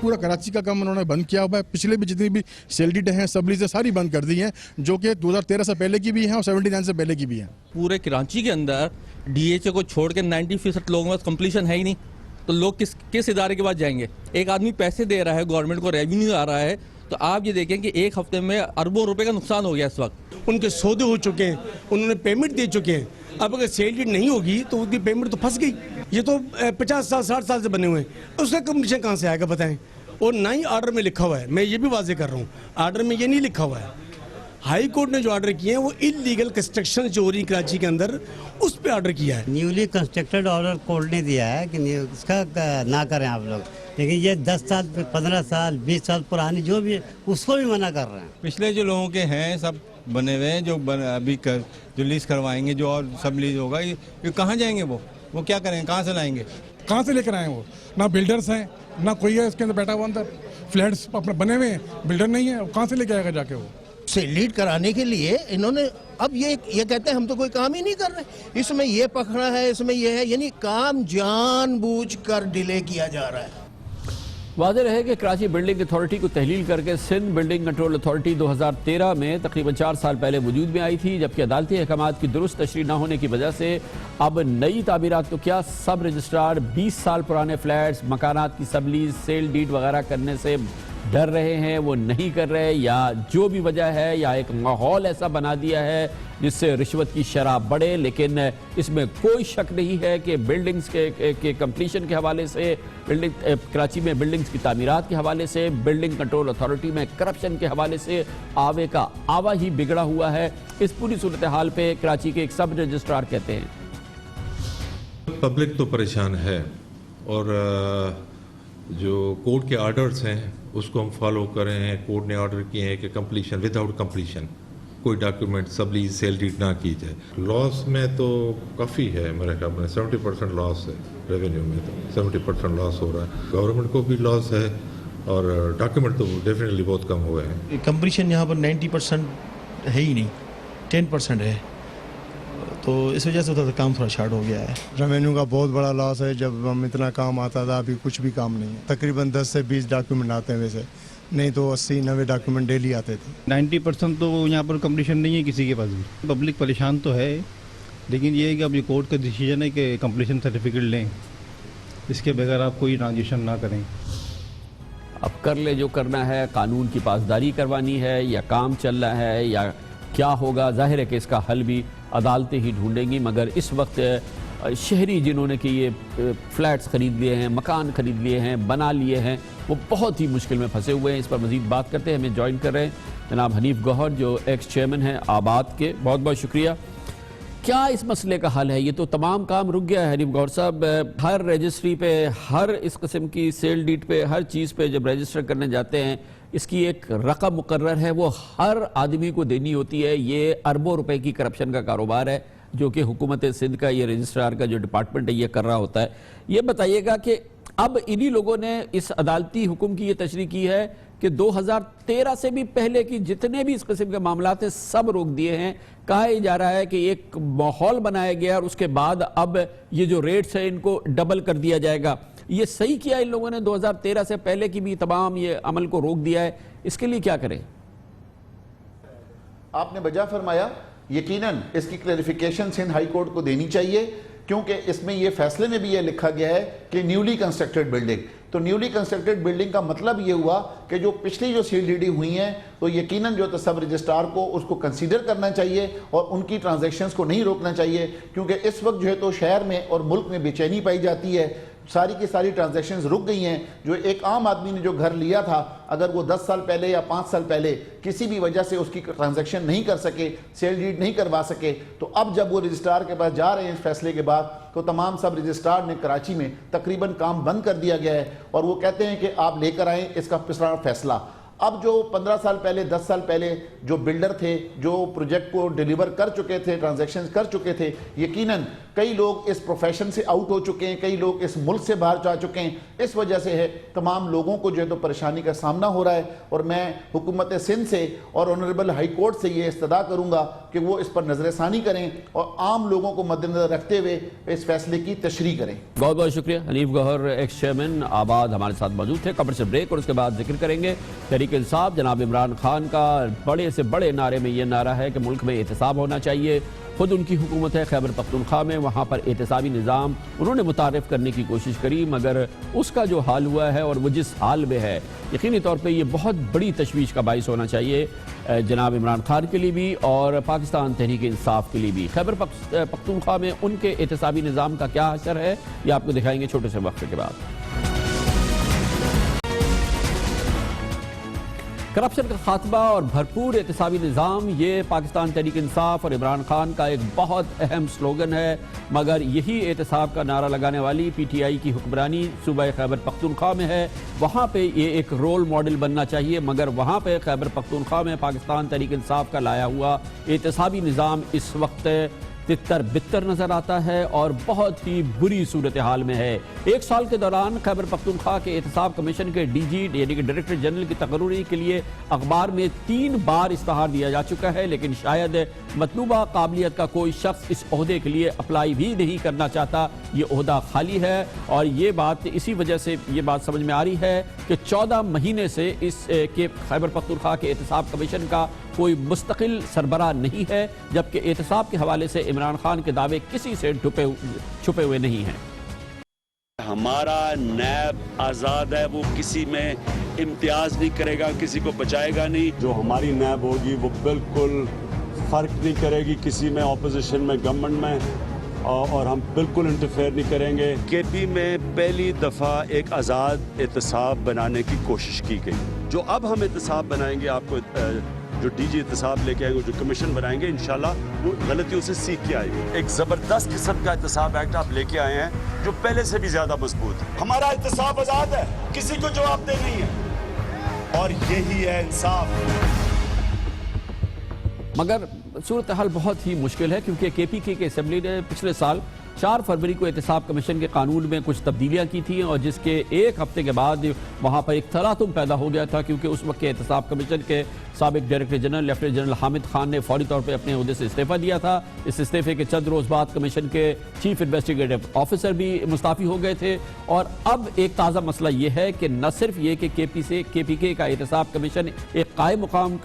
پورا کراچی کا کام انہوں نے بند کیا ہوا ہے. پچھلے بھی جتنی بھی سیلڈیڈ ہیں، سب لیزیں ساری بند کر دی ہیں، جو کہ 2013 سے پہلے کی بھی ہیں اور 79 سے پہلے کی بھی ہیں. پورے کراچی کے اندر ڈی ایچ اے کو چھوڑ کے 90% لوگوں کے پاس کمپلیشن ہے ہی نہیں، تو لوگ کس ادارے کے پاس جائیں گے؟ ایک آدمی پیسے دے رہا ہے، گورنمنٹ کو ریونیو آ رہا ہے، تو آپ یہ دیکھیں کہ ایک ہفتے میں اربوں روپے کا نقصان ہو گیا. اس وقت ان کے سودے ہو چکے ہیں، انہوں نے پیمنٹ دے چکے ہیں. اب اگر سیل ڈیڈ نہیں ہوگی تو ان کی پیمنٹ تو پھنس گئی. یہ تو 50 سال 60 سال سے بنے ہوئے ہیں، اس کا کمیشن کہاں سے آئے گا بتائیں؟ اور نہ ہی آرڈر میں لکھا ہوا ہے. میں یہ بھی واضح کر رہا ہوں، آرڈر میں یہ نہیں لکھا ہوا ہے. ہائی کورٹ نے جو آرڈر کیے ہیں وہ انلیگل کنسٹرکشن جو ہو رہی کراچی کے اندر اس پہ آرڈر کیا ہے. نیولی کنسٹرکٹڈ آرڈر کورٹ نے دیا ہے کہ اس کا نہ کریں آپ لوگ، لیکن یہ 10 سال 15 سال 20 سال پرانی جو بھی اس کو بھی منع کر رہے ہیں. پچھلے جو لوگوں کے ہیں سب بنے ہوئے ہیں، جو ابھی جو لیز کروائیں گے، جو اور سب لیز ہوگا، یہ کہاں جائیں گے؟ وہ کیا کریں؟ کہاں سے لائیں گے؟ کہاں سے لے کر آئیں؟ وہ نہ بلڈرز ہیں نہ کوئی ہے اس کے اندر بیٹھا ہوا. اندر فلیٹس اپنے بنے ہوئے ہیں، بلڈر نہیں ہے، کہاں سے لے کے آئے گا جا کے؟ وہ لیڈ کرانے کے لیے انہوں نے اب یہ کہتے ہیں ہم تو کوئی کام ہی نہیں کر رہے، اس میں یہ پکڑا ہے، اس میں یہ ہے، یعنی کام جان بوجھ کر ڈیلے کیا جا رہا ہے. واضح رہے کہ کراچی بلڈنگ اتھارٹی کو تحلیل کر کے سندھ بلڈنگ کنٹرول اتھارٹی 2013 میں تقریباً 4 سال پہلے وجود میں آئی تھی، جبکہ عدالتی احکامات کی درست تشریح نہ ہونے کی وجہ سے اب نئی تعمیرات تو کیا، سب رجسٹرار 20 سال پرانے فلیٹس، مکانات کی سب لیز، سیل ڈیڈ وغیرہ کرنے سے ڈر رہے ہیں، وہ نہیں کر رہے، یا جو بھی وجہ ہے، یا ایک ماحول ایسا بنا دیا ہے جس سے رشوت کی شرح بڑھے. لیکن اس میں کوئی شک نہیں ہے کہ بلڈنگز کے کمپلیشن کے حوالے سے، کراچی میں بلڈنگز کی تعمیرات کے حوالے سے، بلڈنگ کنٹرول اتھارٹی میں کرپشن کے حوالے سے آوے کا آوا ہی بگڑا ہوا ہے. اس پوری صورتحال پہ کراچی کے ایک سب رجسٹرار کہتے ہیں پبلک تو پریشان ہے، اور جو کورٹ کے آرڈرز ہیں اس کو ہم فالو کر رہے ہیں. کورٹ نے آرڈر کیے ہیں کہ کمپلیشن ود آؤٹ کمپلیشن کوئی document sub lease sale deed نہ کی جائے. لاس میں تو کافی ہے، میرے خیال میں 70% لاس ہے. ریونیو میں تو 70% لاس ہو رہا ہے. گورنمنٹ کو بھی لاس ہے اور ڈاکیومنٹ تو ڈیفینیٹلی بہت کم ہوئے ہیں. کمپلیشن یہاں پر 90% ہے ہی نہیں، 10% ہے. تو اس وجہ سے کام تھوڑا شارٹ ہو گیا ہے. ریونیو کا بہت بڑا لاس ہے. جب ہم اتنا کام آتا تھا ابھی کچھ بھی کام نہیں ہے. تقریباً 10 سے 20 ڈاکیومنٹ آتے ہیں ویسے, نہیں تو 80-90 ڈاکیومنٹ ڈیلی آتے تھے. 90% تو یہاں پر کمپلیشن نہیں ہے کسی کے پاس بھی. پبلک پریشان تو ہے, لیکن یہ ہے کہ اب یہ کورٹ کا ڈیسیجن ہے کہ کمپلیشن سرٹیفکیٹ لیں, اس کے بغیر آپ کوئی ٹرانزیکشن نہ کریں. اب کر لے جو کرنا ہے, قانون کی پاسداری کروانی ہے یا کام چل رہا ہے یا کیا ہوگا, ظاہر ہے کہ اس کا حل بھی عدالتیں ہی ڈھونڈیں گی. مگر اس وقت شہری جنہوں نے کہ یہ فلیٹس خرید لیے ہیں, مکان خرید لیے ہیں, بنا لیے ہیں, وہ بہت ہی مشکل میں پھنسے ہوئے ہیں. اس پر مزید بات کرتے ہیں. ہمیں جوائن کر رہے ہیں جناب حنیف گوہر جو ایکس چیئرمین ہیں آباد کے. بہت بہت شکریہ. کیا اس مسئلے کا حل ہے؟ یہ تو تمام کام رک گیا ہے حنیف گوہر صاحب. ہر رجسٹری پہ, ہر اس قسم کی سیل ڈیٹ پہ, ہر چیز پہ جب رجسٹر کرنے جاتے ہیں اس کی ایک رقم مقرر ہے, وہ ہر آدمی کو دینی ہوتی ہے. یہ اربوں روپے کی کرپشن کا کاروبار ہے جو کہ حکومت سندھ کا یہ رجسٹرار کا جو ڈپارٹمنٹ ہے یہ کر رہا ہوتا ہے. یہ بتائیے گا کہ اب انہی لوگوں نے اس عدالتی حکم کی یہ تشریح کی ہے کہ 2013 سے بھی پہلے کی جتنے بھی اس قسم کے معاملات ہیں سب روک دیے ہیں. کہا ہی جا رہا ہے کہ ایک ماحول بنایا گیا اور اس کے بعد اب یہ جو ریٹس ہیں ان کو ڈبل کر دیا جائے گا. یہ صحیح کیا ان لوگوں نے 2013 سے پہلے کی بھی تمام یہ عمل کو روک دیا ہے, اس کے لیے کیا کریں؟ آپ نے بجا فرمایا. یقیناً اس کی کلیریفیکیشن سندھ ہائی کورٹ کو دینی چاہیے, کیونکہ اس میں یہ فیصلے میں بھی یہ لکھا گیا ہے کہ نیولی کنسٹرکٹڈ بلڈنگ. تو نیولی کنسٹرکٹڈ بلڈنگ کا مطلب یہ ہوا کہ جو پچھلی جو سیل ڈیڈی ہوئی ہیں تو یقیناً جو سب رجسٹرار کو اس کو کنسیڈر کرنا چاہیے اور ان کی ٹرانزیکشنز کو نہیں روکنا چاہیے, کیونکہ اس وقت جو ہے تو شہر میں اور ملک میں بے چینی پائی جاتی ہے. ساری کی ساری ٹرانزیکشنز رک گئی ہیں. جو ایک عام آدمی نے جو گھر لیا تھا, اگر وہ 10 سال پہلے یا 5 سال پہلے کسی بھی وجہ سے اس کی ٹرانزیکشن نہیں کر سکے, سیل ڈیڈ نہیں کروا سکے, تو اب جب وہ رجسٹرار کے پاس جا رہے ہیں اس فیصلے کے بعد, تو تمام سب رجسٹرار نے کراچی میں تقریباً کام بند کر دیا گیا ہے اور وہ کہتے ہیں کہ آپ لے کر آئیں اس کا پچھلا فیصلہ. اب جو 15 سال پہلے 10 سال پہلے جو بلڈر تھے جو پروجیکٹ کو ڈیلیور کر چکے تھے, ٹرانزیکشنز کر چکے تھے, یقیناً کئی لوگ اس پروفیشن سے آؤٹ ہو چکے ہیں, کئی لوگ اس ملک سے باہر جا چکے ہیں. اس وجہ سے ہے تمام لوگوں کو جو ہے تو پریشانی کا سامنا ہو رہا ہے. اور میں حکومت سندھ سے اور آنریبل ہائی کورٹ سے یہ استدعا کروں گا کہ وہ اس پر نظر ثانی کریں اور عام لوگوں کو مد نظر رکھتے ہوئے اس فیصلے کی تشریح کریں. بہت بہت شکریہ. حنیف گوہر ایکس چیئرمین آباد ہمارے ساتھ موجود تھے. خبر سے بریک اور اس کے بعد ذکر کریں گے تحریک انصاف. جناب عمران خان کا بڑے سے بڑے نعرے میں یہ نعرہ ہے کہ ملک میں احتساب ہونا چاہیے. خود ان کی حکومت ہے خیبر پختونخوا میں, وہاں پر احتسابی نظام انہوں نے متعارف کرنے کی کوشش کری, مگر اس کا جو حال ہوا ہے اور وہ جس حال میں ہے یقینی طور پہ یہ بہت بڑی تشویش کا باعث ہونا چاہیے جناب عمران خان کے لیے بھی اور پاکستان تحریک انصاف کے لیے بھی. خیبر پختونخوا میں ان کے احتسابی نظام کا کیا اثر ہے یہ آپ کو دکھائیں گے چھوٹے سے وقفے کے بعد. کرپشن کا خاتمہ اور بھرپور احتسابی نظام, یہ پاکستان تحریک انصاف اور عمران خان کا ایک بہت اہم سلوگن ہے. مگر یہی احتساب کا نعرہ لگانے والی پی ٹی آئی کی حکمرانی صوبہ خیبر پختونخوا میں ہے. وہاں پہ یہ ایک رول ماڈل بننا چاہیے, مگر وہاں پہ خیبر پختونخوا میں پاکستان تحریک انصاف کا لایا ہوا احتسابی نظام اس وقت تتر بتر نظر آتا ہے اور بہت ہی بری صورتحال میں ہے. ایک سال کے دوران خیبر پختونخوا کے احتساب کمیشن کے ڈی جی یعنی کہ ڈائریکٹر جنرل کی تقرری کے لیے اخبار میں 3 بار اشتہار دیا جا چکا ہے, لیکن شاید مطلوبہ قابلیت کا کوئی شخص اس عہدے کے لیے اپلائی بھی نہیں کرنا چاہتا. یہ عہدہ خالی ہے اور یہ بات اسی وجہ سے یہ بات سمجھ میں آ رہی ہے کہ 14 مہینے سے اس کے خیبر پختونخوا کے احتساب کمیشن کا کوئی مستقل سربراہ نہیں ہے, جبکہ احتساب کے حوالے سے عمران خان کے دعوے کسی سے چھپے ہوئے نہیں ہیں. ہمارا نیب آزاد ہے, وہ کسی میں امتیاز نہیں کرے گا, کسی کو بچائے گا نہیں. جو ہماری نیب ہوگی وہ بالکل فرق نہیں کرے گی کسی میں, اپوزیشن میں, گورنمنٹ میں, اور ہم بالکل انٹرفیئر نہیں کریں گے. کے پی میں پہلی دفعہ ایک آزاد احتساب بنانے کی کوشش کی گئی. جو اب ہم احتساب بنائیں گے, آپ کو جو ڈی جی احتساب لے کے آئیں گے, جو کمیشن بنائیں گے, انشاءاللہ وہ غلطیوں سے سیکھ کے آئے گے. ایک زبردست قسم کا احتساب ایکٹ آپ لے کے آئے ہیں جو پہلے سے بھی زیادہ مضبوط ہے. ہمارا احتساب آزاد ہے, کسی کو جواب دہ نہیں ہے, اور یہی ہے انصاف. مگر صورتحال بہت ہی مشکل ہے کیونکہ کے پی کے اسمبلی نے پچھلے سال 4 فروری کو احتساب کمیشن کے قانون میں کچھ تبدیلیاں کی تھیں اور جس کے ایک ہفتے کے بعد وہاں پر ایک تلاطم پیدا ہو گیا تھا, کیونکہ اس وقت کے احتساب کمیشن کے سابق director general lieutenant general Hamid Khan نے فوری طور پہ اپنے عہدے سے استعفیٰ دیا تھا. اس استعفے کے چند روز بعد کمیشن کے چیف انویسٹیگیٹو آفیسر بھی مستعفی ہو گئے تھے. اور اب ایک تازہ مسئلہ یہ ہے کہ نہ صرف یہ کہ کے پی کے کا احتساب کمیشن ایک قائم مقام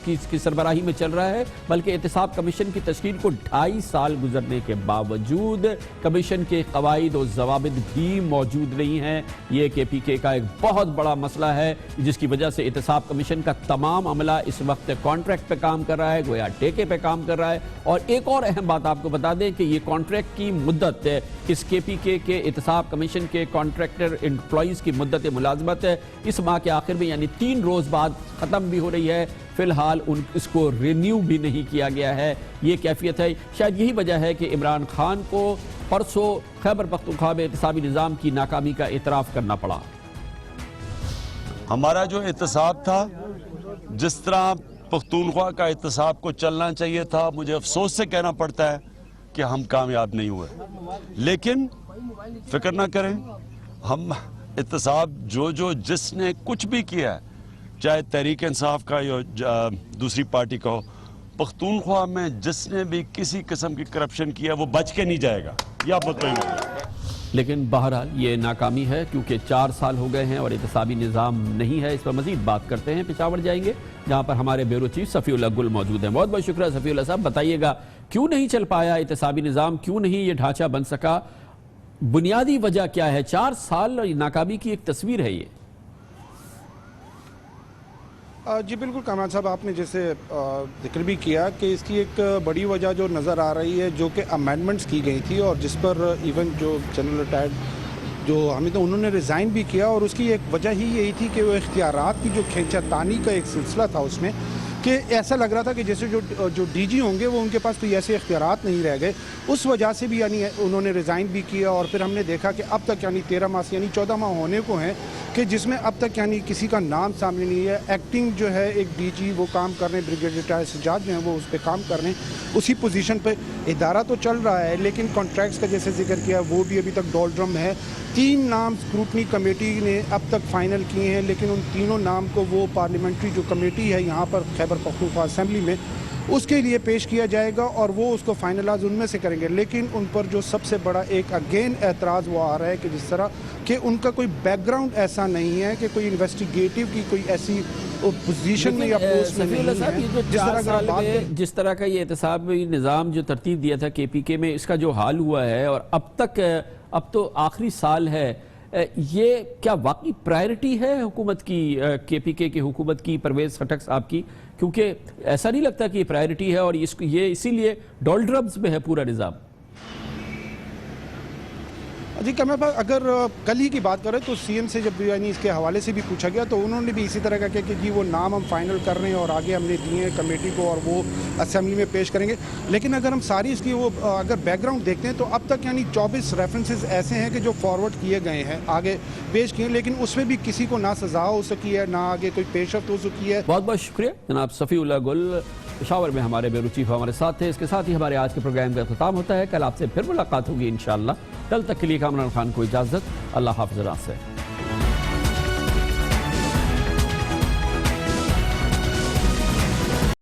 کی سربراہی میں چل رہا ہے، بلکہ احتساب کمیشن کی تشکیل کو 2.5 سال گزرنے کے باوجود کمیشن کے قواعد و ضوابط بھی موجود نہیں ہیں. یہ کے پی کے کا ایک بہت بڑا مسئلہ ہے، جس کی وجہ سے احتساب کمیشن کا تمام عملہ اس وقت کانٹریکٹ پہ کام کر رہا ہے، گویا ٹیکے پہ کام کر رہا ہے. اور ایک اور اہم بات آپ کو بتا دیں کہ یہ کانٹریکٹ کی مدت اس کے پی کے احتساب کمیشن کے کانٹریکٹر امپلائیز کی مدت ملازمت اس ماہ کے آخر میں یعنی 3 روز بعد ختم بھی ہو رہی ہے. فی الحال اس کو رینیو بھی نہیں کیا گیا ہے. یہ کیفیت ہے. شاید یہی وجہ ہے کہ عمران خان کو پرسوں خیبر پختونخوا میں احتسابی نظام کی ناکامی کا اعتراف کرنا پڑا. ہمارا جو احتساب تھا، جس طرح پختونخوا کا احتساب کو چلنا چاہیے تھا، مجھے افسوس سے کہنا پڑتا ہے کہ ہم کامیاب نہیں ہوئے. لیکن فکر نہ کریں، ہم احتساب جس نے کچھ بھی کیا ہے، چاہے تحریک انصاف کا یا دوسری پارٹی کا ہو، پختونخوا میں جس نے بھی کسی قسم کی کرپشن کیا وہ بچ کے نہیں جائے گا. یہ آپ مطمئن ہوں گے. لیکن بہرحال یہ ناکامی ہے کیونکہ 4 سال ہو گئے ہیں اور احتسابی نظام نہیں ہے. اس پر مزید بات کرتے ہیں. پشاور جائیں گے جہاں پر ہمارے بیورو چیف صفی اللہ گل موجود ہیں. بہت بہت شکریہ صفی اللہ صاحب. بتائیے گا کیوں نہیں چل پایا احتسابی نظام، کیوں نہیں یہ ڈھانچہ بن سکا؟ بنیادی وجہ کیا ہے؟ 4 سال ناکامی کی ایک تصویر ہے یہ. جی بالکل کامران صاحب، آپ نے جیسے ذکر بھی کیا کہ اس کی ایک بڑی وجہ جو نظر آ رہی ہے، جو کہ امینڈمنٹس کی گئی تھی اور جس پر ایون جو جنرل ریٹائرڈ جو حامد انہوں نے ریزائن بھی کیا، اور اس کی ایک وجہ ہی یہی تھی کہ وہ اختیارات کی جو کھینچا تانی کا ایک سلسلہ تھا اس میں، کہ ایسا لگ رہا تھا کہ جیسے جو ڈی جی ہوں گے وہ ان کے پاس کوئی ایسے اختیارات نہیں رہ گئے. اس وجہ سے بھی یعنی انہوں نے ریزائن بھی کیا. اور پھر ہم نے دیکھا کہ اب تک یعنی 13 ماہ یعنی 14 ماہ ہونے کو ہیں کہ جس میں اب تک یعنی کسی کا نام سامنے نہیں ہے. ایکٹنگ جو ہے ایک ڈی جی وہ کام کر رہے ہیں، بریگیڈیئر ریٹائر سجاد جو ہیں وہ اس پہ کام کر رہے ہیں، اسی پوزیشن پہ ادارہ تو چل رہا ہے، لیکن کانٹریکٹس کا جیسے ذکر کیا وہ بھی ابھی تک ڈولڈرم ہے. 3 نام اسکروٹنی کمیٹی نے اب تک فائنل کیے ہیں، لیکن ان تینوں نام کو وہ پارلیمنٹری جو کمیٹی ہے یہاں پر خیبر پختونخوا اسمبلی میں اس کے لیے پیش کیا جائے گا اور وہ اس کو فائنلائز ان میں سے کریں گے. لیکن ان پر جو سب سے بڑا ایک اگین اعتراض وہ آ رہا ہے کہ جس طرح کہ ان کا کوئی بیک گراؤنڈ ایسا نہیں ہے کہ کوئی انویسٹیگیٹو کی کوئی ایسی پوزیشن میں یا پوسٹ میں نہیں ہے. جس طرح کا یہ احتسابی نظام جو ترتیب دیا تھا کے پی کے میں، اس کا جو حال ہوا ہے اور اب تو آخری سال ہے، یہ کیا واقعی پرائرٹی ہے حکومت کی، کے پی کے حکومت کی، پرویز خٹک صاحب کی؟ کیونکہ ایسا نہیں لگتا کہ یہ پرائرٹی ہے اور یہ اسی لیے ڈولڈرمز میں ہے پورا نظام. جی کمر بھائی، اگر کل ہی کی بات کریں تو سی ایم سے جب یعنی اس کے حوالے سے بھی پوچھا گیا تو انہوں نے بھی اسی طرح کا کہا کہ جی وہ نام ہم فائنل کر رہے ہیں اور آگے ہم نے دیے ہیں کمیٹی کو اور وہ اسمبلی میں پیش کریں گے. لیکن اگر ہم ساری اس کی وہ اگر بیک گراؤنڈ دیکھتے ہیں تو اب تک یعنی 24 ریفرنسز ایسے ہیں کہ جو فارورڈ کیے گئے ہیں، آگے پیش کیے، لیکن اس میں بھی کسی کو نہ سزا ہو سکی ہے نہ آگے کوئی پیش رفت ہو سکی ہے. بہت بہت شکریہ جناب صفی اللہ گل. پشاور میں ہمارے بیورو چیف ہمارے ساتھ تھے. اس کے ساتھ ہی ہمارے آج کے پروگرام کا اختتام ہوتا ہے. کل آپ سے پھر ملاقات ہوگی انشاءاللہ. کل تک کے لیے کامران خان کو اجازت. اللہ حافظ.